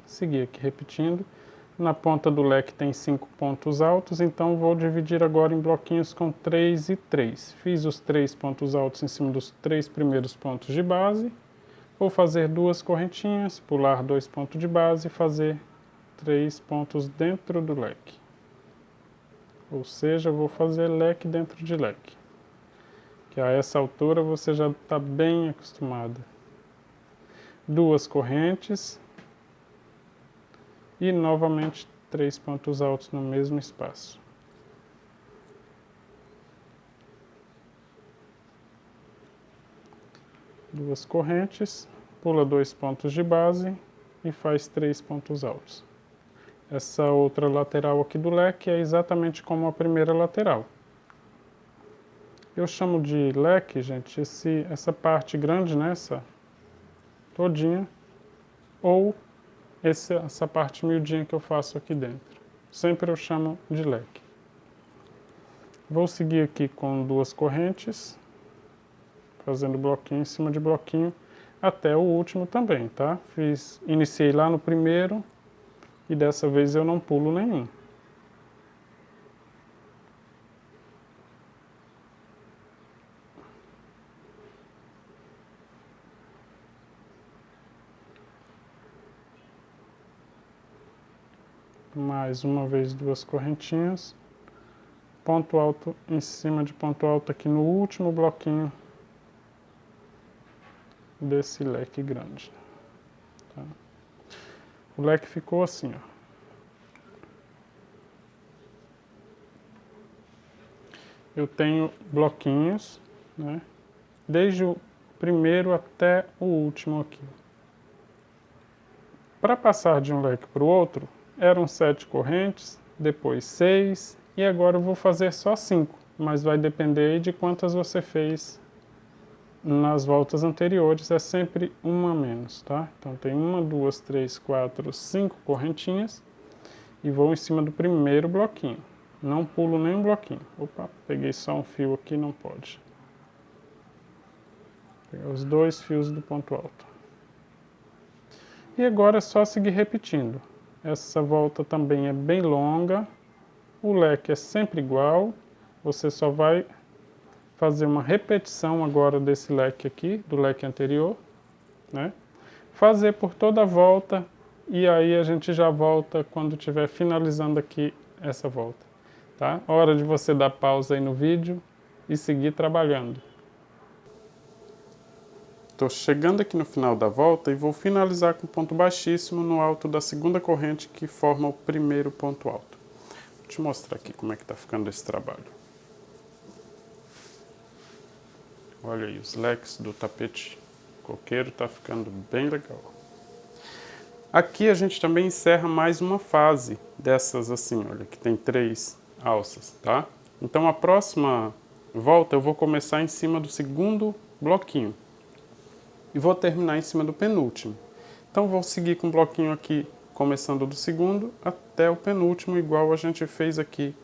Seguir aqui repetindo. Na ponta do leque tem 5 pontos altos, então vou dividir agora em bloquinhos com 3 e 3. Fiz os 3 pontos altos em cima dos 3 primeiros pontos de base. Vou fazer 2 correntinhas, pular 2 pontos de base e fazer 3 pontos dentro do leque. Ou seja, vou fazer leque dentro de leque. Que a essa altura você já está bem acostumada. 2 correntes. E novamente 3 pontos altos no mesmo espaço. Duas correntes, pula 2 pontos de base e faz 3 pontos altos. Essa outra lateral aqui do leque é exatamente como a primeira lateral. Eu chamo de leque, gente, essa parte grande, né, essa todinha, ou essa parte miudinha que eu faço aqui dentro. Sempre eu chamo de leque. Vou seguir aqui com 2 correntes, fazendo bloquinho em cima de bloquinho, até o último também, tá? Iniciei lá no primeiro, e dessa vez eu não pulo nenhum. Mais uma vez 2 correntinhas, ponto alto em cima de ponto alto aqui no último bloquinho desse leque grande. Tá? O leque ficou assim, ó. Eu tenho bloquinhos, né? Desde o primeiro até o último aqui. Para passar de um leque para o outro, eram 7 correntes, depois 6, e agora eu vou fazer só 5, mas vai depender de quantas você fez nas voltas anteriores, é sempre uma a menos, tá? Então tem 1, 2, 3, 4, 5 correntinhas, e vou em cima do primeiro bloquinho. Não pulo nenhum bloquinho. Opa, peguei só um fio aqui, não pode. Pegar os 2 fios do ponto alto. E agora é só seguir repetindo. Essa volta também é bem longa. O leque é sempre igual. Você só vai fazer uma repetição agora desse leque aqui, do leque anterior, né? Fazer por toda a volta e aí a gente já volta quando estiver finalizando aqui essa volta, tá? Hora de você dar pausa aí no vídeo e seguir trabalhando. Estou chegando aqui no final da volta e vou finalizar com ponto baixíssimo no alto da segunda corrente que forma o primeiro ponto alto. Vou te mostrar aqui como é que está ficando esse trabalho. Olha aí, os leques do tapete coqueiro tá ficando bem legal. Aqui a gente também encerra mais uma fase dessas assim, olha, que tem 3 alças, tá? Então a próxima volta eu vou começar em cima do segundo bloquinho e vou terminar em cima do penúltimo. Então vou seguir com o bloquinho aqui, começando do segundo até o penúltimo, igual a gente fez aqui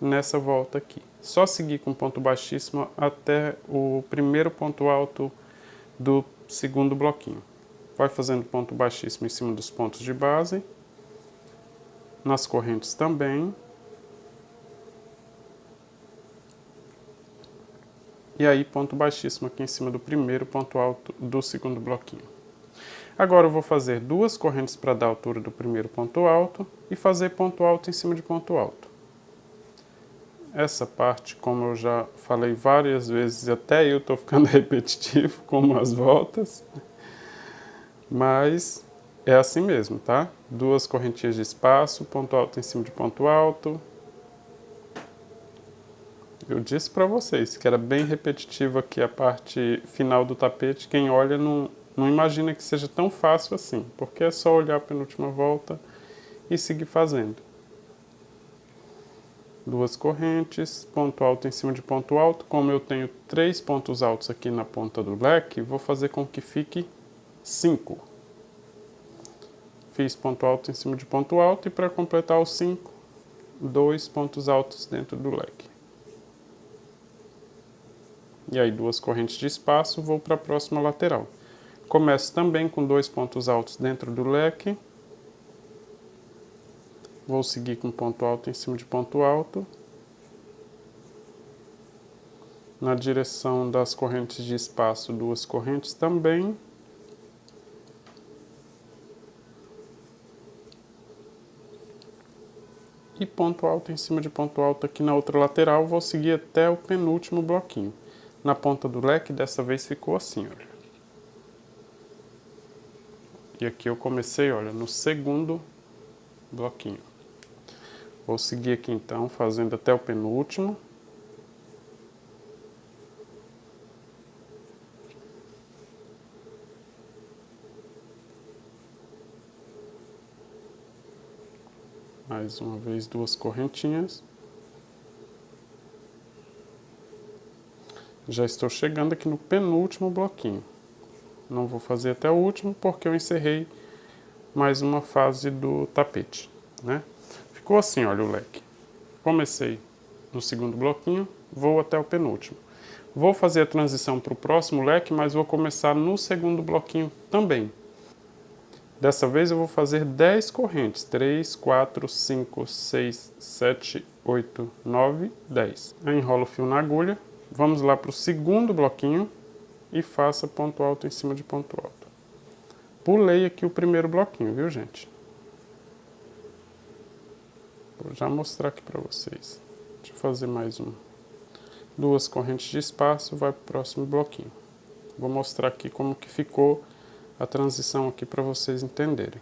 nessa volta aqui. Só seguir com ponto baixíssimo até o primeiro ponto alto do segundo bloquinho. Vai fazendo ponto baixíssimo em cima dos pontos de base, nas correntes também. E aí ponto baixíssimo aqui em cima do primeiro ponto alto do segundo bloquinho. Agora eu vou fazer 2 correntes para dar a altura do primeiro ponto alto e fazer ponto alto em cima de ponto alto. Essa parte, como eu já falei várias vezes, até eu estou ficando repetitivo, como as voltas, mas é assim mesmo, tá? 2 correntinhas de espaço, ponto alto em cima de ponto alto. Eu disse para vocês que era bem repetitivo aqui a parte final do tapete. Quem olha não imagina que seja tão fácil assim, porque é só olhar a penúltima volta e seguir fazendo. 2 correntes, ponto alto em cima de ponto alto. Como eu tenho 3 pontos altos aqui na ponta do leque, vou fazer com que fique 5. Fiz ponto alto em cima de ponto alto e para completar os 5, 2 pontos altos dentro do leque. E aí 2 correntes de espaço, vou para a próxima lateral. Começo também com 2 pontos altos dentro do leque. Vou seguir com ponto alto em cima de ponto alto. Na direção das correntes de espaço, 2 correntes também. E ponto alto em cima de ponto alto aqui na outra lateral, vou seguir até o penúltimo bloquinho. Na ponta do leque, dessa vez ficou assim, olha. E aqui eu comecei, olha, no segundo bloquinho. Vou seguir aqui então, fazendo até o penúltimo. Mais uma vez 2 correntinhas. Já estou chegando aqui no penúltimo bloquinho. Não vou fazer até o último porque eu encerrei mais uma fase do tapete, né? Ficou assim, olha o leque. Comecei no segundo bloquinho, vou até o penúltimo. Vou fazer a transição para o próximo leque, mas vou começar no segundo bloquinho também. Dessa vez eu vou fazer 10 correntes. 3, 4, 5, 6, 7, 8, 9, 10. Eu enrolo o fio na agulha. Vamos lá para o segundo bloquinho e faça ponto alto em cima de ponto alto. Pulei aqui o primeiro bloquinho, viu, gente? Vou já mostrar aqui para vocês. Deixa eu fazer mais um. 2 correntes de espaço, vai para o próximo bloquinho. Vou mostrar aqui como que ficou a transição aqui para vocês entenderem.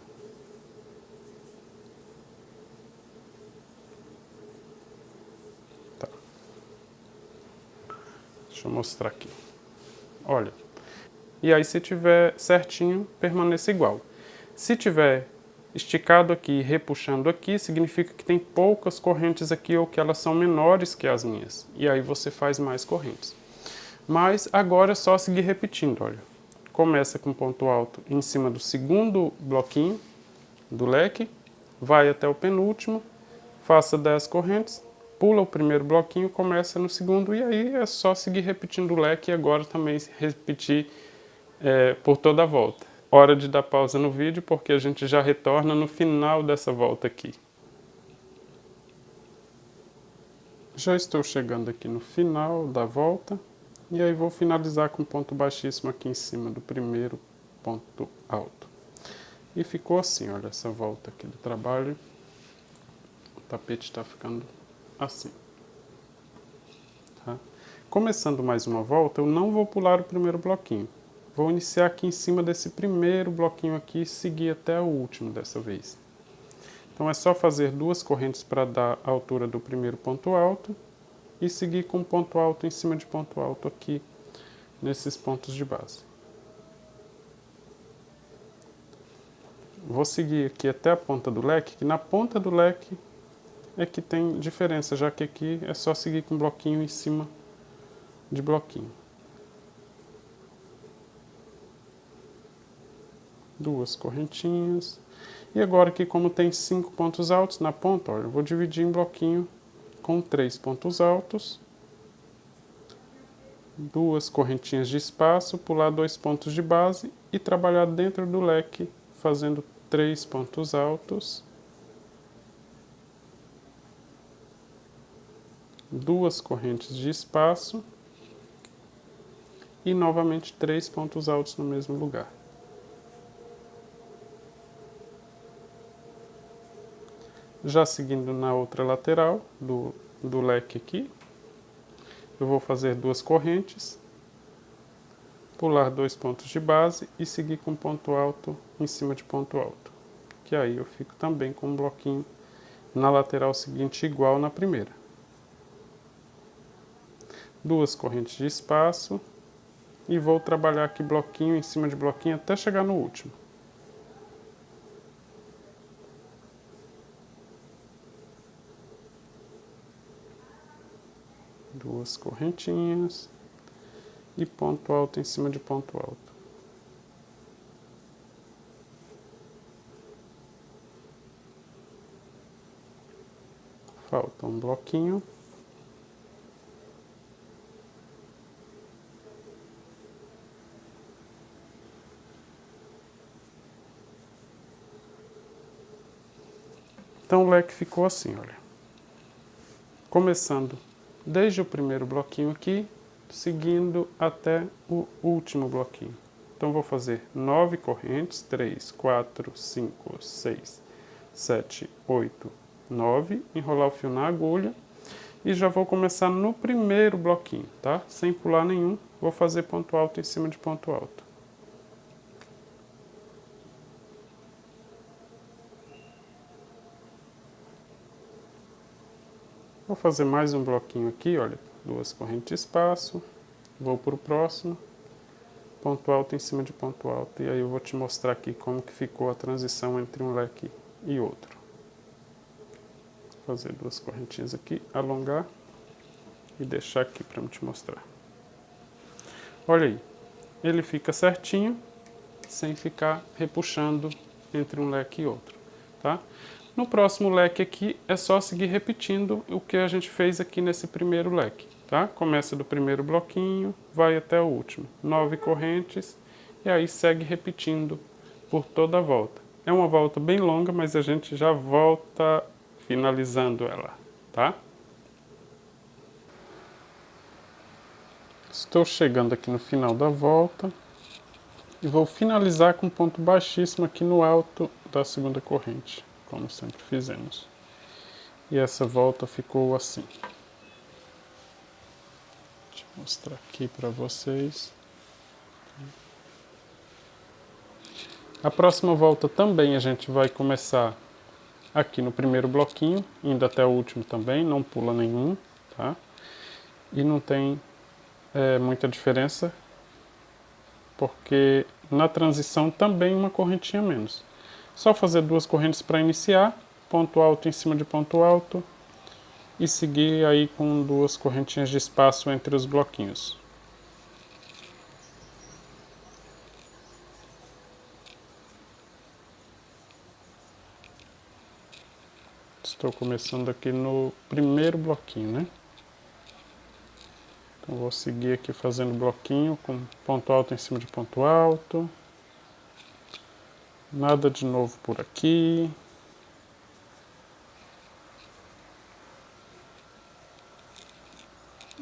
Tá. Deixa eu mostrar aqui. Olha. E aí se tiver certinho, permaneça igual. Se tiver esticado aqui e repuxando aqui, significa que tem poucas correntes aqui ou que elas são menores que as minhas. E aí você faz mais correntes. Mas agora é só seguir repetindo, olha. Começa com ponto alto em cima do segundo bloquinho do leque, vai até o penúltimo, faça 10 correntes, pula o primeiro bloquinho, começa no segundo e aí é só seguir repetindo o leque e agora também repetir por toda a volta. Hora de dar pausa no vídeo porque a gente já retorna no final dessa volta aqui. Já estou chegando aqui no final da volta e aí vou finalizar com ponto baixíssimo aqui em cima do primeiro ponto alto. E ficou assim, olha, essa volta aqui do trabalho. O tapete está ficando assim. Tá? Começando mais uma volta, eu não vou pular o primeiro bloquinho. Vou iniciar aqui em cima desse primeiro bloquinho aqui e seguir até o último dessa vez. Então é só fazer 2 correntes para dar a altura do primeiro ponto alto e seguir com ponto alto em cima de ponto alto aqui nesses pontos de base. Vou seguir aqui até a ponta do leque, que na ponta do leque é que tem diferença, já que aqui é só seguir com bloquinho em cima de bloquinho. 2 correntinhas. E agora aqui, como tem 5 pontos altos na ponta, olha, eu vou dividir em bloquinho com 3 pontos altos, 2 correntinhas de espaço, pular 2 pontos de base e trabalhar dentro do leque, fazendo 3 pontos altos, 2 correntes de espaço e novamente 3 pontos altos no mesmo lugar. Já seguindo na outra lateral do leque aqui, eu vou fazer 2 correntes, pular 2 pontos de base e seguir com ponto alto em cima de ponto alto. Que aí eu fico também com um bloquinho na lateral seguinte igual na primeira. 2 correntes de espaço e vou trabalhar aqui bloquinho em cima de bloquinho até chegar no último. 2 correntinhas e ponto alto em cima de ponto alto. Falta um bloquinho. Então o leque ficou assim, olha. Começando desde o primeiro bloquinho aqui, seguindo até o último bloquinho. Então vou fazer 9 correntes, 3, 4, 5, 6, 7, 8, 9, enrolar o fio na agulha e já vou começar no primeiro bloquinho, tá? Sem pular nenhum, vou fazer ponto alto em cima de ponto alto. Vou fazer mais um bloquinho aqui, olha, 2 correntes de espaço, vou para o próximo, ponto alto em cima de ponto alto, e aí eu vou te mostrar aqui como que ficou a transição entre um leque e outro. Vou fazer 2 correntinhas aqui, alongar e deixar aqui para eu te mostrar. Olha aí, ele fica certinho, sem ficar repuxando entre um leque e outro, tá? No próximo leque aqui, é só seguir repetindo o que a gente fez aqui nesse primeiro leque, tá? Começa do primeiro bloquinho, vai até o último. 9 correntes, e aí segue repetindo por toda a volta. É uma volta bem longa, mas a gente já volta finalizando ela, tá? Estou chegando aqui no final da volta. E vou finalizar com um ponto baixíssimo aqui no alto da segunda corrente, como sempre fizemos. E essa volta ficou assim. Deixa eu mostrar aqui para vocês. A próxima volta também a gente vai começar aqui no primeiro bloquinho, indo até o último também, não pula nenhum, tá? E não tem muita diferença, porque na transição também uma correntinha menos. Só fazer 2 correntes para iniciar, ponto alto em cima de ponto alto e seguir aí com 2 correntinhas de espaço entre os bloquinhos. Estou começando aqui no primeiro bloquinho, né? Então vou seguir aqui fazendo bloquinho com ponto alto em cima de ponto alto. Nada de novo por aqui.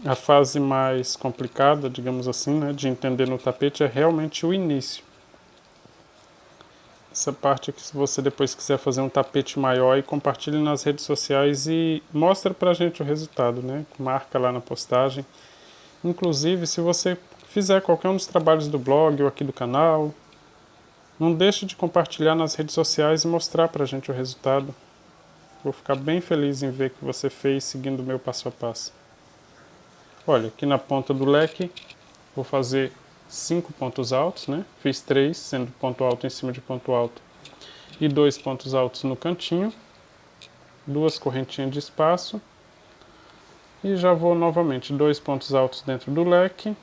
A fase mais complicada, digamos assim, né, de entender no tapete é realmente o início. Essa parte aqui, se você depois quiser fazer um tapete maior, e compartilhe nas redes sociais e mostra pra gente o resultado, né? Marca lá na postagem. Inclusive, se você fizer qualquer um dos trabalhos do blog ou aqui do canal, não deixe de compartilhar nas redes sociais e mostrar pra gente o resultado. Vou ficar bem feliz em ver que você fez seguindo o meu passo a passo. Olha, aqui na ponta do leque, vou fazer 5 pontos altos, né? Fiz 3, sendo ponto alto em cima de ponto alto. E 2 pontos altos no cantinho. 2 correntinhas de espaço. E já vou novamente 2 pontos altos dentro do leque.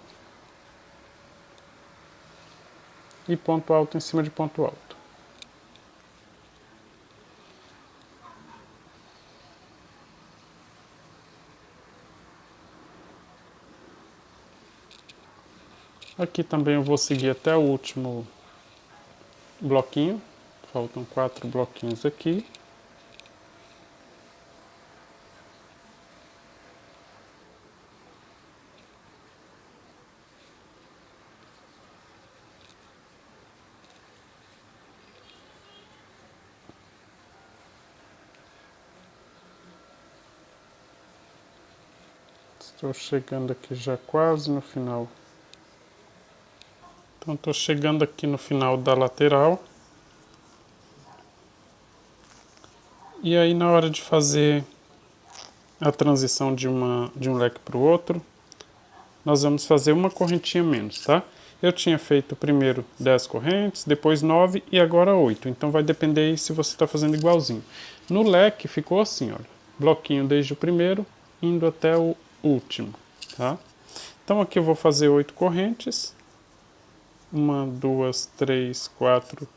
E ponto alto em cima de ponto alto. Aqui também eu vou seguir até o último bloquinho. Faltam 4 bloquinhos aqui. Estou chegando aqui já quase no final. Então estou chegando aqui no final da lateral. E aí na hora de fazer a transição de um leque para o outro, nós vamos fazer uma correntinha menos, tá? Eu tinha feito primeiro 10 correntes, depois 9 e agora 8. Então vai depender aí se você está fazendo igualzinho. No leque ficou assim, olha. Bloquinho desde o primeiro, indo até o último, tá? Então aqui eu vou fazer 8 correntes. 1, 2, 3, 4,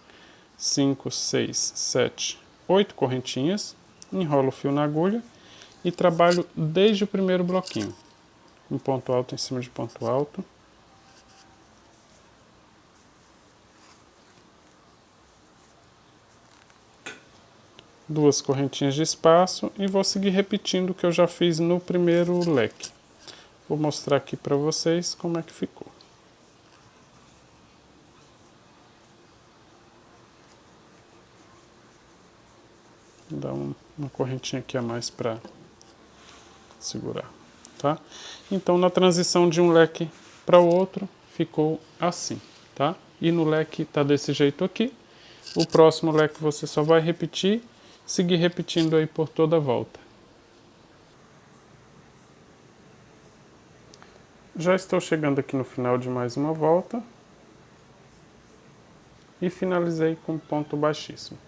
5, 6, 7, 8 correntinhas. Enrolo o fio na agulha e trabalho desde o primeiro bloquinho. Um ponto alto em cima de ponto alto. Duas correntinhas de espaço e vou seguir repetindo o que eu já fiz no primeiro leque. Vou mostrar aqui para vocês como é que ficou. Vou dar uma correntinha aqui a mais para segurar, tá? Então na transição de um leque para o outro ficou assim, tá? E no leque tá desse jeito aqui. O próximo leque você só vai repetir, seguir repetindo aí por toda a volta. Já estou chegando aqui no final de mais uma volta. E finalizei com ponto baixíssimo.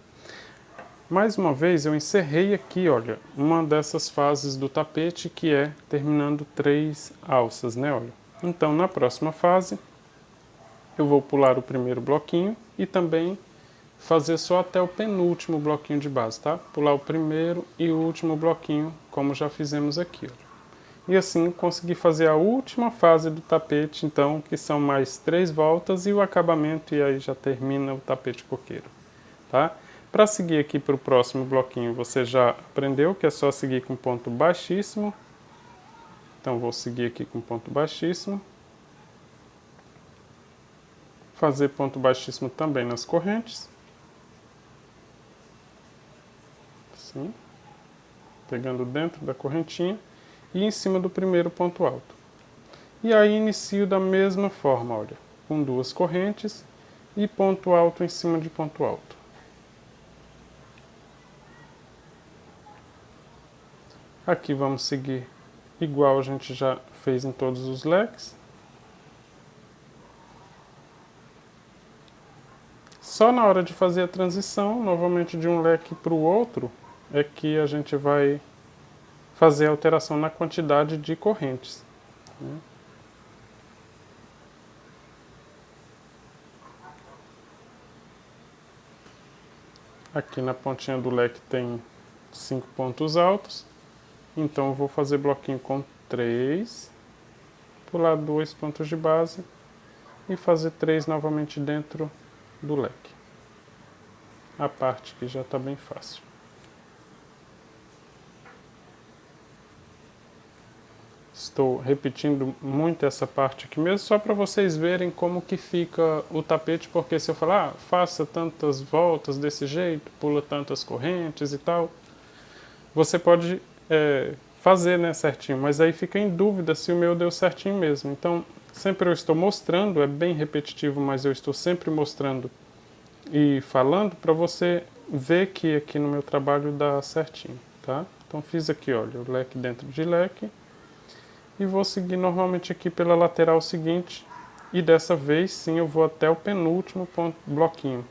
Mais uma vez eu encerrei aqui, olha, uma dessas fases do tapete que é terminando 3 alças, né, olha. Então na próxima fase eu vou pular o primeiro bloquinho e também fazer só até o penúltimo bloquinho de base, tá? Pular o primeiro e o último bloquinho, como já fizemos aqui, olha. E assim conseguir fazer a última fase do tapete, então, que são mais 3 voltas e o acabamento, e aí já termina o tapete coqueiro, tá? Para seguir aqui para o próximo bloquinho, você já aprendeu que é só seguir com ponto baixíssimo. Então vou seguir aqui com ponto baixíssimo. Fazer ponto baixíssimo também nas correntes. Assim. Pegando dentro da correntinha. E em cima do primeiro ponto alto. E aí inicio da mesma forma, olha, com 2 correntes e ponto alto em cima de ponto alto. Aqui vamos seguir igual a gente já fez em todos os leques. Só na hora de fazer a transição, novamente de um leque para o outro, é que a gente vai fazer a alteração na quantidade de correntes, né? Aqui na pontinha do leque tem 5 pontos altos, então eu vou fazer bloquinho com 3, pular 2 pontos de base e fazer 3 novamente dentro do leque. A parte que já está bem fácil. Estou repetindo muito essa parte aqui mesmo, só para vocês verem como que fica o tapete, porque se eu falar, faça tantas voltas desse jeito, pula tantas correntes e tal, você pode fazer, né, certinho, mas aí fica em dúvida se o meu deu certinho mesmo. Então, Sempre eu estou mostrando, é bem repetitivo, mas eu estou sempre mostrando e falando para você ver que aqui no meu trabalho dá certinho, tá? Então fiz aqui, olha, o leque dentro de leque e vou seguir normalmente aqui pela lateral seguinte e dessa vez sim eu vou até o penúltimo bloquinho.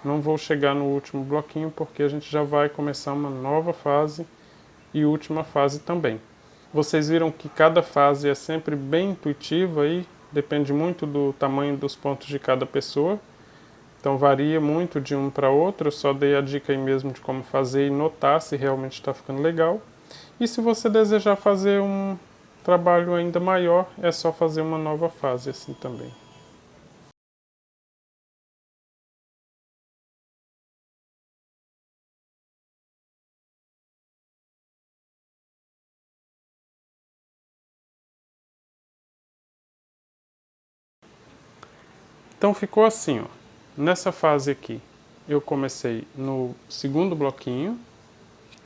Não vou chegar no último bloquinho porque a gente já vai começar uma nova fase e última fase também. Vocês viram que cada fase é sempre bem intuitiva e depende muito do tamanho dos pontos de cada pessoa. Então varia muito de um para outro, eu só dei a dica aí mesmo de como fazer e notar se realmente está ficando legal. E se você desejar fazer um trabalho ainda maior, é só fazer uma nova fase assim também. Então ficou assim, ó. Nessa fase aqui, eu comecei no segundo bloquinho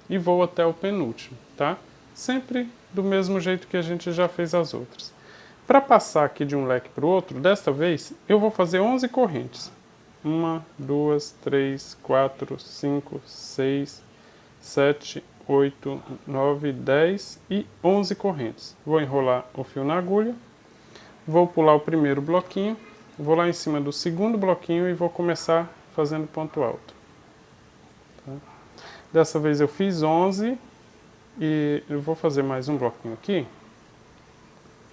e vou até o penúltimo, tá? Sempre do mesmo jeito que a gente já fez as outras. Para passar aqui de um leque para o outro, desta vez eu vou fazer 11 correntes. 1, 2, 3, 4, 5, 6, 7, 8, 9, 10 e 11 correntes. Vou enrolar o fio na agulha, vou pular o primeiro bloquinho, vou lá em cima do segundo bloquinho e vou começar fazendo ponto alto. Tá? Dessa vez eu fiz 11 e eu vou fazer mais um bloquinho aqui.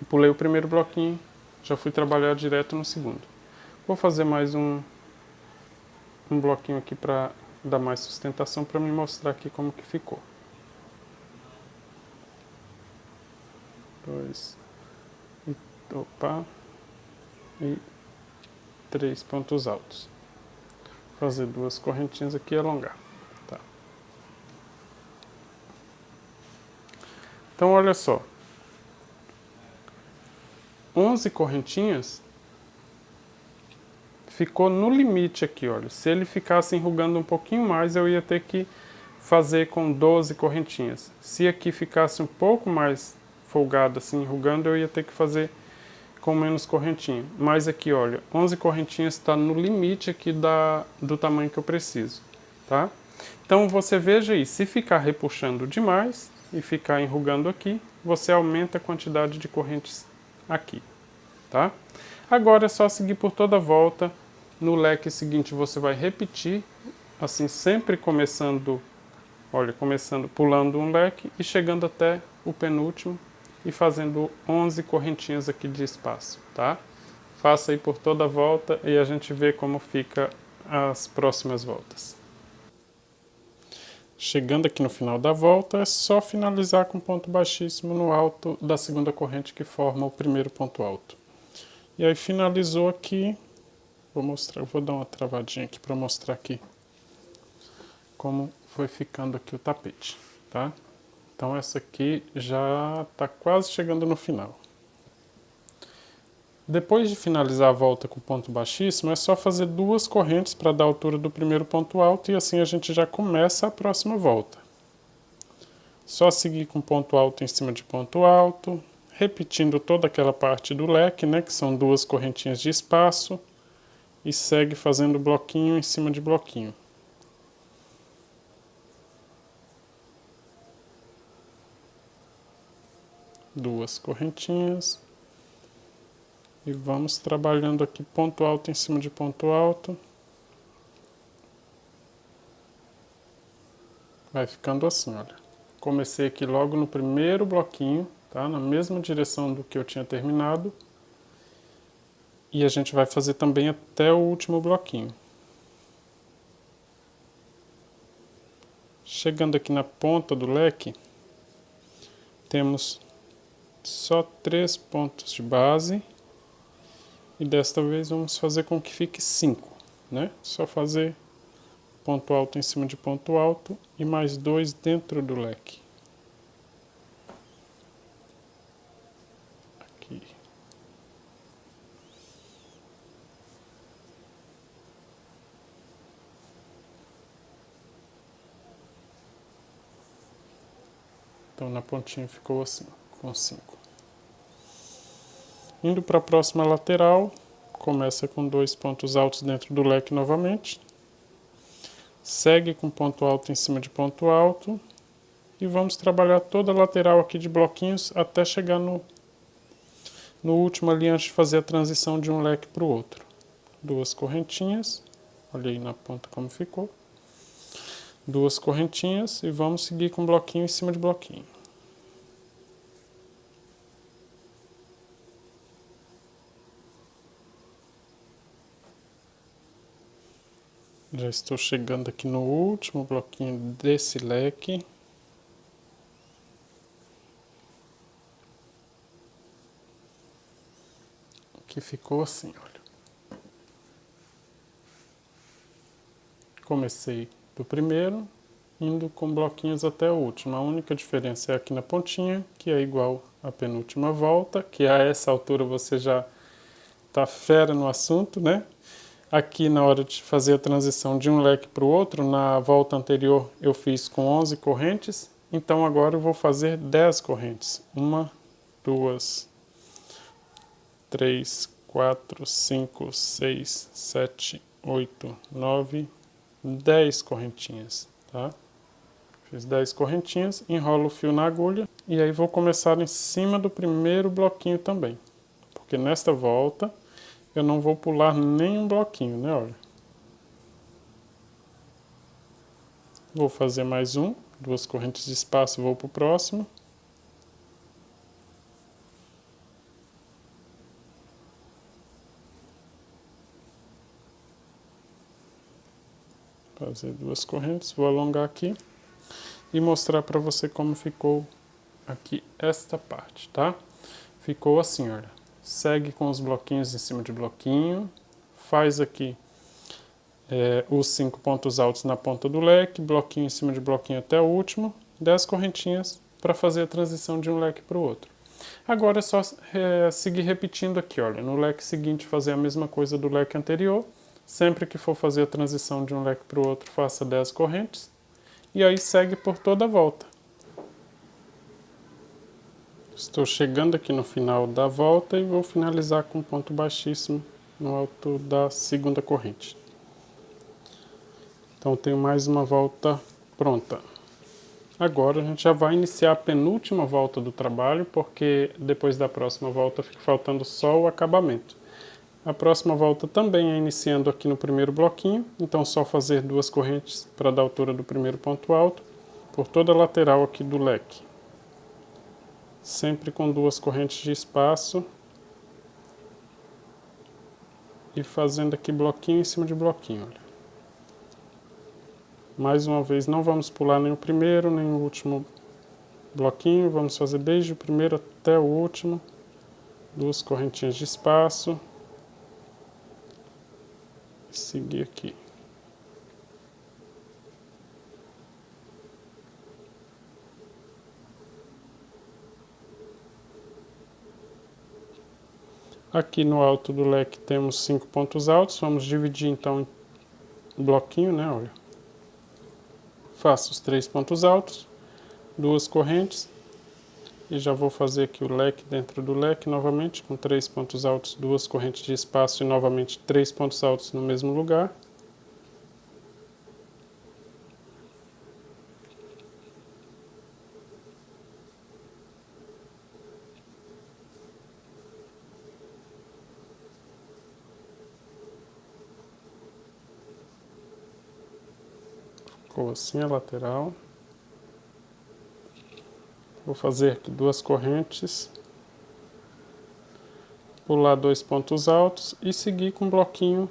E pulei o primeiro bloquinho, já fui trabalhar direto no segundo. Vou fazer mais um bloquinho aqui para dar mais sustentação para me mostrar aqui como que ficou. 2 e 3 pontos altos. Vou fazer 2 correntinhas aqui e alongar. Tá. Então olha só, 11 correntinhas ficou no limite aqui, olha. Se ele ficasse enrugando um pouquinho mais, eu ia ter que fazer com 12 correntinhas. Se aqui ficasse um pouco mais folgado, assim, enrugando, eu ia ter que fazer com menos correntinha. Mas aqui, olha, 11 correntinhas está no limite aqui do tamanho que eu preciso, tá? Então você veja aí, se ficar repuxando demais e ficar enrugando aqui, você aumenta a quantidade de correntes aqui, tá? Agora é só seguir por toda a volta. No leque seguinte você vai repetir, assim, sempre começando, olha, pulando um leque e chegando até o penúltimo e fazendo 11 correntinhas aqui de espaço, tá? Faça aí por toda a volta e a gente vê como fica as próximas voltas. Chegando aqui no final da volta, é só finalizar com ponto baixíssimo no alto da segunda corrente que forma o primeiro ponto alto. E aí finalizou aqui, vou dar uma travadinha aqui para mostrar aqui como foi ficando aqui o tapete, tá? Então essa aqui já está quase chegando no final. Depois de finalizar a volta com ponto baixíssimo, é só fazer 2 correntes para dar a altura do primeiro ponto alto e assim a gente já começa a próxima volta. Só seguir com ponto alto em cima de ponto alto, repetindo toda aquela parte do leque, né, que são 2 correntinhas de espaço, e segue fazendo bloquinho em cima de bloquinho. Duas correntinhas. E vamos trabalhando aqui ponto alto em cima de ponto alto. Vai ficando assim, olha. Comecei aqui logo no primeiro bloquinho, tá? Na mesma direção do que eu tinha terminado. E a gente vai fazer também até o último bloquinho. Chegando aqui na ponta do leque, temos só 3 pontos de base. E desta vez vamos fazer com que fique 5, né? Só fazer ponto alto em cima de ponto alto e mais 2 dentro do leque. Aqui. Então na pontinha ficou assim, com 5. Indo para a próxima lateral, começa com 2 pontos altos dentro do leque novamente. Segue com ponto alto em cima de ponto alto. E vamos trabalhar toda a lateral aqui de bloquinhos até chegar no último ali antes de fazer a transição de um leque para o outro. 2 correntinhas, olha aí na ponta como ficou. 2 correntinhas e vamos seguir com bloquinho em cima de bloquinho. Já estou chegando aqui no último bloquinho desse leque. Que ficou assim, olha. Comecei do primeiro, indo com bloquinhos até o último. A única diferença é aqui na pontinha, que é igual à penúltima volta, que a essa altura você já tá fera no assunto, né? Aqui na hora de fazer a transição de um leque para o outro, na volta anterior eu fiz com 11 correntes, então agora eu vou fazer 10 correntes. 1, 2, 3, 4, 5, 6, 7, 8, 9, 10 correntinhas, tá? Fiz 10 correntinhas, enrolo o fio na agulha e aí vou começar em cima do primeiro bloquinho também, porque nesta volta eu não vou pular nenhum bloquinho, né, olha. Vou fazer mais 2 correntes de espaço e vou para o próximo. Fazer 2 correntes, vou alongar aqui e mostrar para você como ficou aqui esta parte, tá? Ficou assim, olha. Segue com os bloquinhos em cima de bloquinho, faz aqui os 5 pontos altos na ponta do leque, bloquinho em cima de bloquinho até o último, 10 correntinhas para fazer a transição de um leque para o outro. Agora é só seguir repetindo aqui, olha, no leque seguinte fazer a mesma coisa do leque anterior, sempre que for fazer a transição de um leque para o outro faça 10 correntes, e aí segue por toda a volta. Estou chegando aqui no final da volta e vou finalizar com um ponto baixíssimo no alto da segunda corrente. Então tenho mais uma volta pronta. Agora a gente já vai iniciar a penúltima volta do trabalho, porque depois da próxima volta fica faltando só o acabamento. A próxima volta também é iniciando aqui no primeiro bloquinho, então só fazer 2 correntes para dar a altura do primeiro ponto alto, por toda a lateral aqui do leque. Sempre com 2 correntes de espaço e fazendo aqui bloquinho em cima de bloquinho, olha. Mais uma vez, não vamos pular nem o primeiro nem o último bloquinho, vamos fazer desde o primeiro até o último, 2 correntinhas de espaço e seguir aqui. Aqui no alto do leque temos 5 pontos altos, vamos dividir então em bloquinho, né, olha. Faço os 3 pontos altos, 2 correntes, e já vou fazer aqui o leque dentro do leque novamente, com 3 pontos altos, 2 correntes de espaço e novamente 3 pontos altos no mesmo lugar. Ficou assim a lateral. Vou fazer aqui 2 correntes, pular 2 pontos altos e seguir com um bloquinho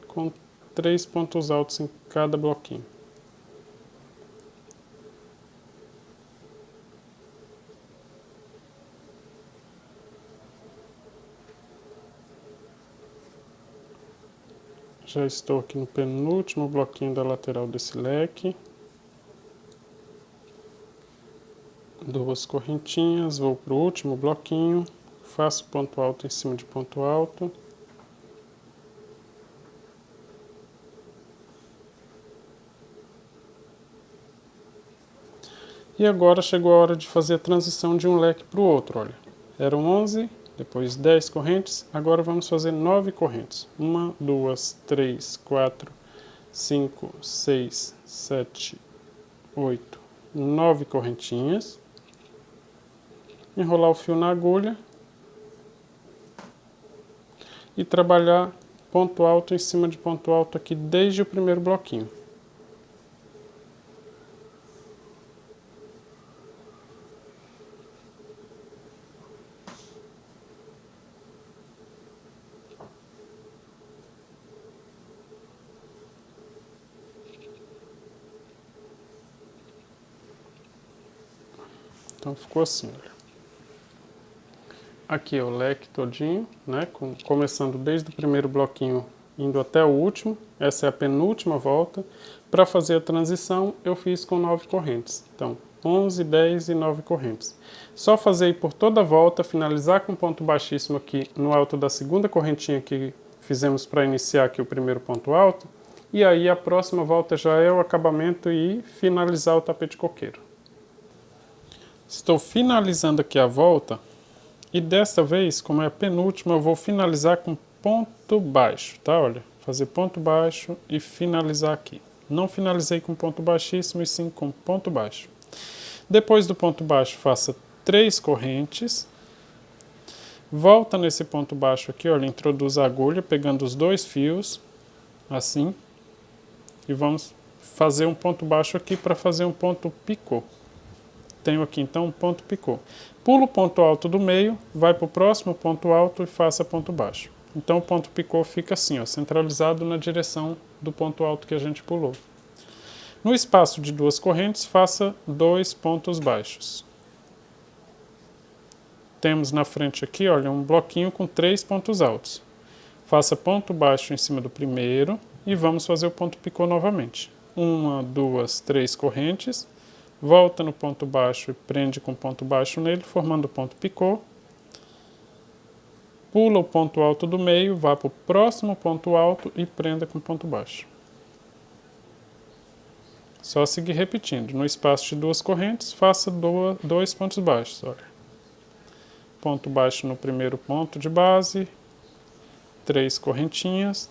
com 3 pontos altos em cada bloquinho. Já estou aqui no penúltimo bloquinho da lateral desse leque. 2 correntinhas, vou para o último bloquinho, faço ponto alto em cima de ponto alto. E agora chegou a hora de fazer a transição de um leque para o outro, olha. Eram 11 depois 10 correntes. Agora vamos fazer 9 correntes. 1, 2, 3, 4, 5, 6, 7, 8, 9 correntinhas. Enrolar o fio na agulha e trabalhar ponto alto em cima de ponto alto aqui desde o primeiro bloquinho. Então ficou assim, olha. Aqui é o leque todinho, né? Começando desde o primeiro bloquinho, indo até o último. Essa é a penúltima volta. Para fazer a transição, eu fiz com 9 correntes. Então, 11, 10 e 9 correntes. Só fazer aí por toda a volta, finalizar com ponto baixíssimo aqui no alto da segunda correntinha que fizemos para iniciar aqui o primeiro ponto alto. E aí a próxima volta já é o acabamento e finalizar o tapete coqueiro. Estou finalizando aqui a volta e dessa vez, como é a penúltima, eu vou finalizar com ponto baixo, tá? Olha, fazer ponto baixo e finalizar aqui. Não finalizei com ponto baixíssimo e sim com ponto baixo. Depois do ponto baixo, faça 3 correntes. Volta nesse ponto baixo aqui, olha, introduz a agulha pegando os 2 fios, assim. E vamos fazer um ponto baixo aqui para fazer um ponto picô. Tenho aqui então um ponto picô. Pula o ponto alto do meio, vai para o próximo ponto alto e faça ponto baixo. Então o ponto picô fica assim, ó, centralizado na direção do ponto alto que a gente pulou. No espaço de 2 correntes, faça 2 pontos baixos. Temos na frente aqui, olha, um bloquinho com 3 pontos altos. Faça ponto baixo em cima do primeiro e vamos fazer o ponto picô novamente. 1, 2, 3 correntes. Volta no ponto baixo e prende com ponto baixo nele, formando o ponto picô. Pula o ponto alto do meio, vá para o próximo ponto alto e prenda com ponto baixo. Só seguir repetindo. No espaço de 2 correntes, faça 2 pontos baixos. Olha. Ponto baixo no primeiro ponto de base, 3 correntinhas,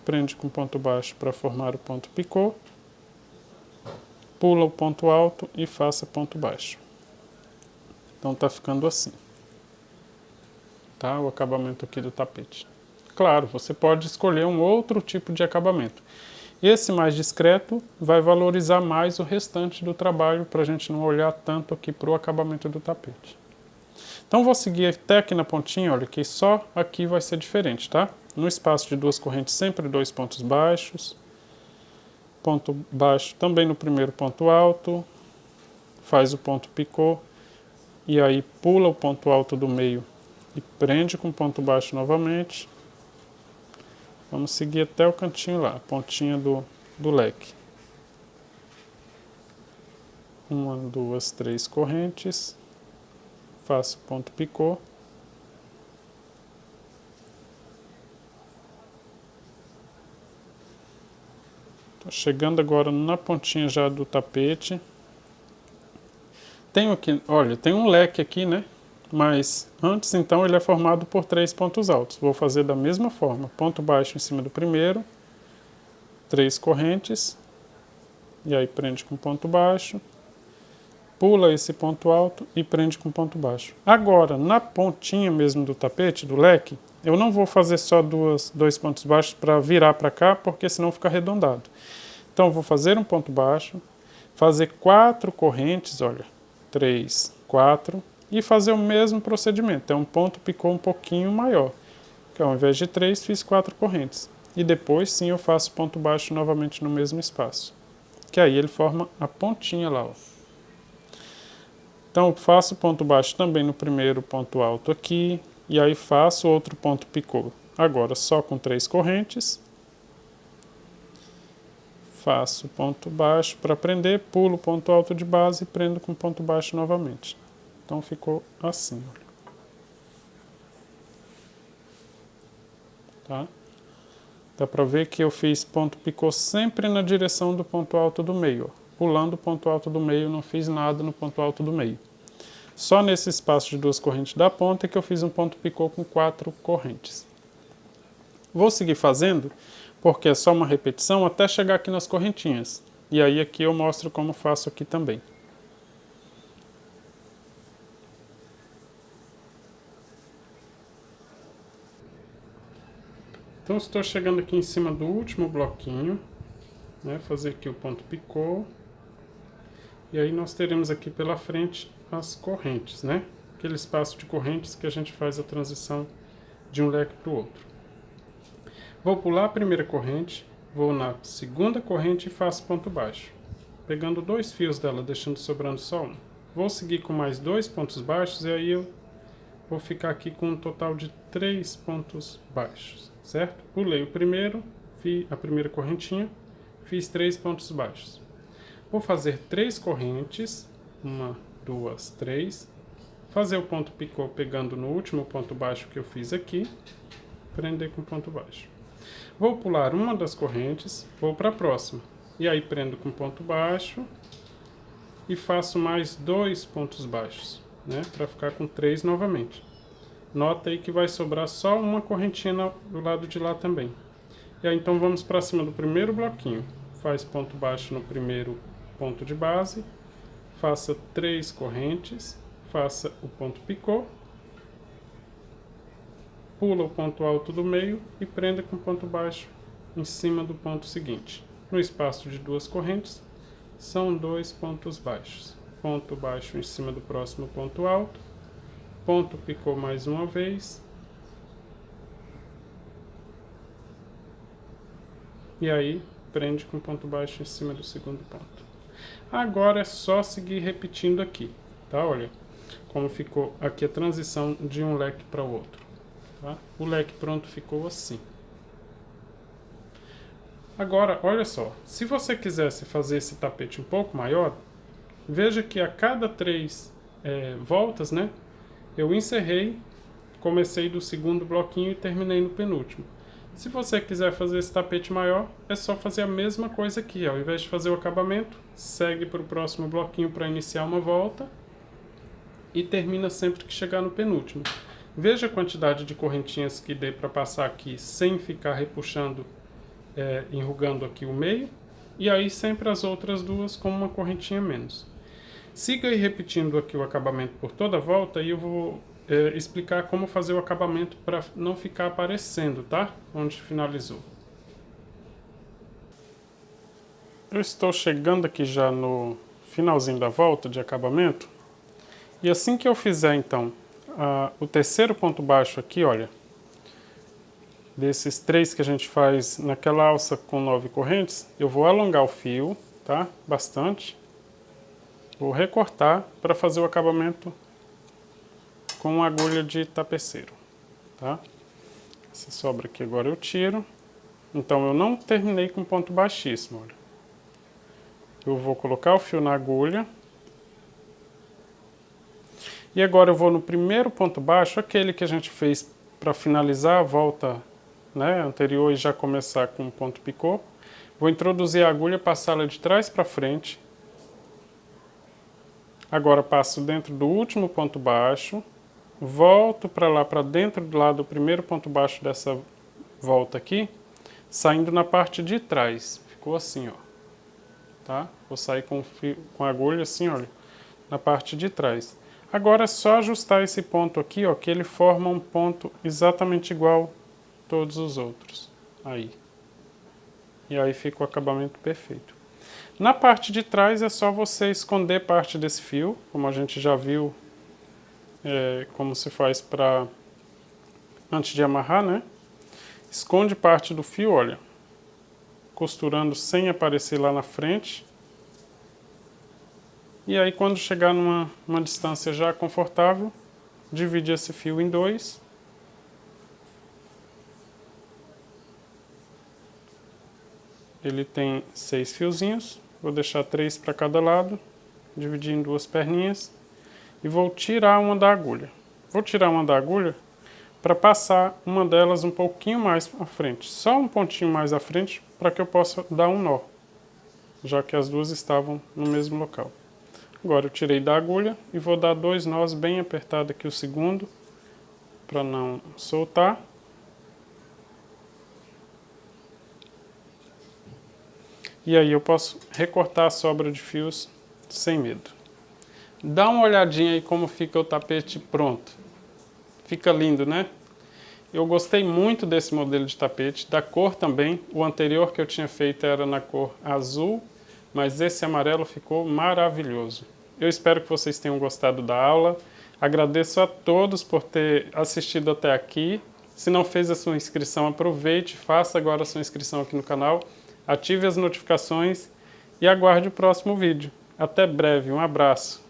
prende com ponto baixo para formar o ponto picô. Pula o ponto alto e faça ponto baixo. Então tá ficando assim, tá? O acabamento aqui do tapete. Claro, você pode escolher um outro tipo de acabamento. Esse mais discreto vai valorizar mais o restante do trabalho para a gente não olhar tanto aqui para o acabamento do tapete. Então vou seguir até aqui na pontinha, olha, que só aqui vai ser diferente, tá? No espaço de 2 correntes, sempre 2 pontos baixos. Ponto baixo também no primeiro ponto alto, faz o ponto picô e aí pula o ponto alto do meio e prende com ponto baixo novamente. Vamos seguir até o cantinho lá, a pontinha do leque. 1, 2, 3 correntes, faço ponto picô. Chegando agora na pontinha já do tapete. Tenho aqui, olha, tem um leque aqui, né? Mas antes então ele é formado por 3 pontos altos. Vou fazer da mesma forma. Ponto baixo em cima do primeiro. 3 correntes. E aí prende com ponto baixo. Pula esse ponto alto e prende com ponto baixo. Agora, na pontinha mesmo do tapete, do leque, eu não vou fazer só 2 pontos baixos para virar para cá, porque senão fica arredondado. Então, eu vou fazer um ponto baixo, fazer 4 correntes, olha, 3, 4, e fazer o mesmo procedimento. É um ponto picô um pouquinho maior, que ao invés de 3, fiz 4 correntes. E depois, sim, eu faço ponto baixo novamente no mesmo espaço. Que aí ele forma a pontinha lá, ó. Então, eu faço ponto baixo também no primeiro ponto alto aqui, e aí faço outro ponto picô. Agora, só com 3 correntes. Faço ponto baixo para prender, pulo ponto alto de base e prendo com ponto baixo novamente. Então, ficou assim, olha. Tá? Dá para ver que eu fiz ponto picô sempre na direção do ponto alto do meio, ó. Pulando o ponto alto do meio, não fiz nada no ponto alto do meio. Só nesse espaço de 2 correntes da ponta que eu fiz um ponto picô com 4 correntes. Vou seguir fazendo, porque é só uma repetição, até chegar aqui nas correntinhas. E aí aqui eu mostro como faço aqui também. Então estou chegando aqui em cima do último bloquinho, né, fazer aqui o ponto picô. E aí nós teremos aqui pela frente as correntes, né? Aquele espaço de correntes que a gente faz a transição de um leque para o outro. Vou pular a primeira corrente, vou na segunda corrente e faço ponto baixo, pegando 2 fios dela, deixando sobrando só um. Vou seguir com mais 2 pontos baixos e aí eu vou ficar aqui com um total de 3 pontos baixos, certo? Pulei o primeiro, fiz a primeira correntinha, fiz 3 pontos baixos. Vou fazer 3 correntes, 1, 2, 3, fazer o ponto picô pegando no último ponto baixo que eu fiz aqui, prender com ponto baixo. Vou pular uma das correntes, vou para a próxima, e aí prendo com ponto baixo e faço mais 2 pontos baixos, né, para ficar com 3 novamente. Nota aí que vai sobrar só uma correntinha do lado de lá também. E aí então vamos para cima do primeiro bloquinho, faz ponto baixo no primeiro ponto de base, faça 3 correntes, faça o ponto picô, pula o ponto alto do meio e prenda com ponto baixo em cima do ponto seguinte. No espaço de 2 correntes, são 2 pontos baixos. Ponto baixo em cima do próximo ponto alto, ponto picô mais uma vez, e aí prende com ponto baixo em cima do segundo ponto. Agora é só seguir repetindo aqui, tá? Olha como ficou aqui a transição de um leque para o outro. Tá? O leque pronto ficou assim. Agora, olha só, se você quisesse fazer esse tapete um pouco maior, veja que a cada 3 voltas, né, eu encerrei, comecei do segundo bloquinho e terminei no penúltimo. Se você quiser fazer esse tapete maior, é só fazer a mesma coisa aqui. Ao invés de fazer o acabamento, segue para o próximo bloquinho para iniciar uma volta e termina sempre que chegar no penúltimo. Veja a quantidade de correntinhas que dê para passar aqui sem ficar repuxando, enrugando aqui o meio. E aí sempre as outras 2 com uma correntinha menos. Siga aí repetindo aqui o acabamento por toda a volta e eu vou explicar como fazer o acabamento para não ficar aparecendo, tá? Onde finalizou. Eu estou chegando aqui já no finalzinho da volta de acabamento. E assim que eu fizer então o terceiro ponto baixo aqui, olha, desses 3 que a gente faz naquela alça com 9 correntes, eu vou alongar o fio, tá? Bastante. Vou recortar para fazer o acabamento com agulha de tapeceiro, tá? Essa sobra aqui agora eu tiro. Então eu não terminei com ponto baixíssimo, olha. Eu vou colocar o fio na agulha. E agora eu vou no primeiro ponto baixo, aquele que a gente fez para finalizar a volta, né, anterior e já começar com um ponto picô. Vou introduzir a agulha, passá-la de trás para frente. Agora passo dentro do último ponto baixo, volto para lá, para dentro do lado do primeiro ponto baixo dessa volta aqui, saindo na parte de trás. Ficou assim, ó. Tá? Vou sair com a agulha assim, olha, na parte de trás. Agora é só ajustar esse ponto aqui, ó, que ele forma um ponto exatamente igual a todos os outros. Aí. E aí fica o acabamento perfeito. Na parte de trás é só você esconder parte desse fio, como a gente já viu, como se faz para antes de amarrar, né? Esconde parte do fio, olha, costurando sem aparecer lá na frente. E aí quando chegar numa distância já confortável, divide esse fio em 2. Ele tem 6 fiozinhos, vou deixar 3 para cada lado, dividir em 2 perninhas e vou tirar uma da agulha. Vou tirar uma da agulha para passar uma delas um pouquinho mais à frente, só um pontinho mais à frente para que eu possa dar um nó, já que as duas estavam no mesmo local. Agora eu tirei da agulha e vou dar 2 nós bem apertado aqui o segundo, para não soltar. E aí eu posso recortar a sobra de fios sem medo. Dá uma olhadinha aí como fica o tapete pronto. Fica lindo, né? Eu gostei muito desse modelo de tapete, da cor também. O anterior que eu tinha feito era na cor azul, mas esse amarelo ficou maravilhoso. Eu espero que vocês tenham gostado da aula. Agradeço a todos por ter assistido até aqui. Se não fez a sua inscrição, aproveite, faça agora a sua inscrição aqui no canal, ative as notificações e aguarde o próximo vídeo. Até breve, um abraço!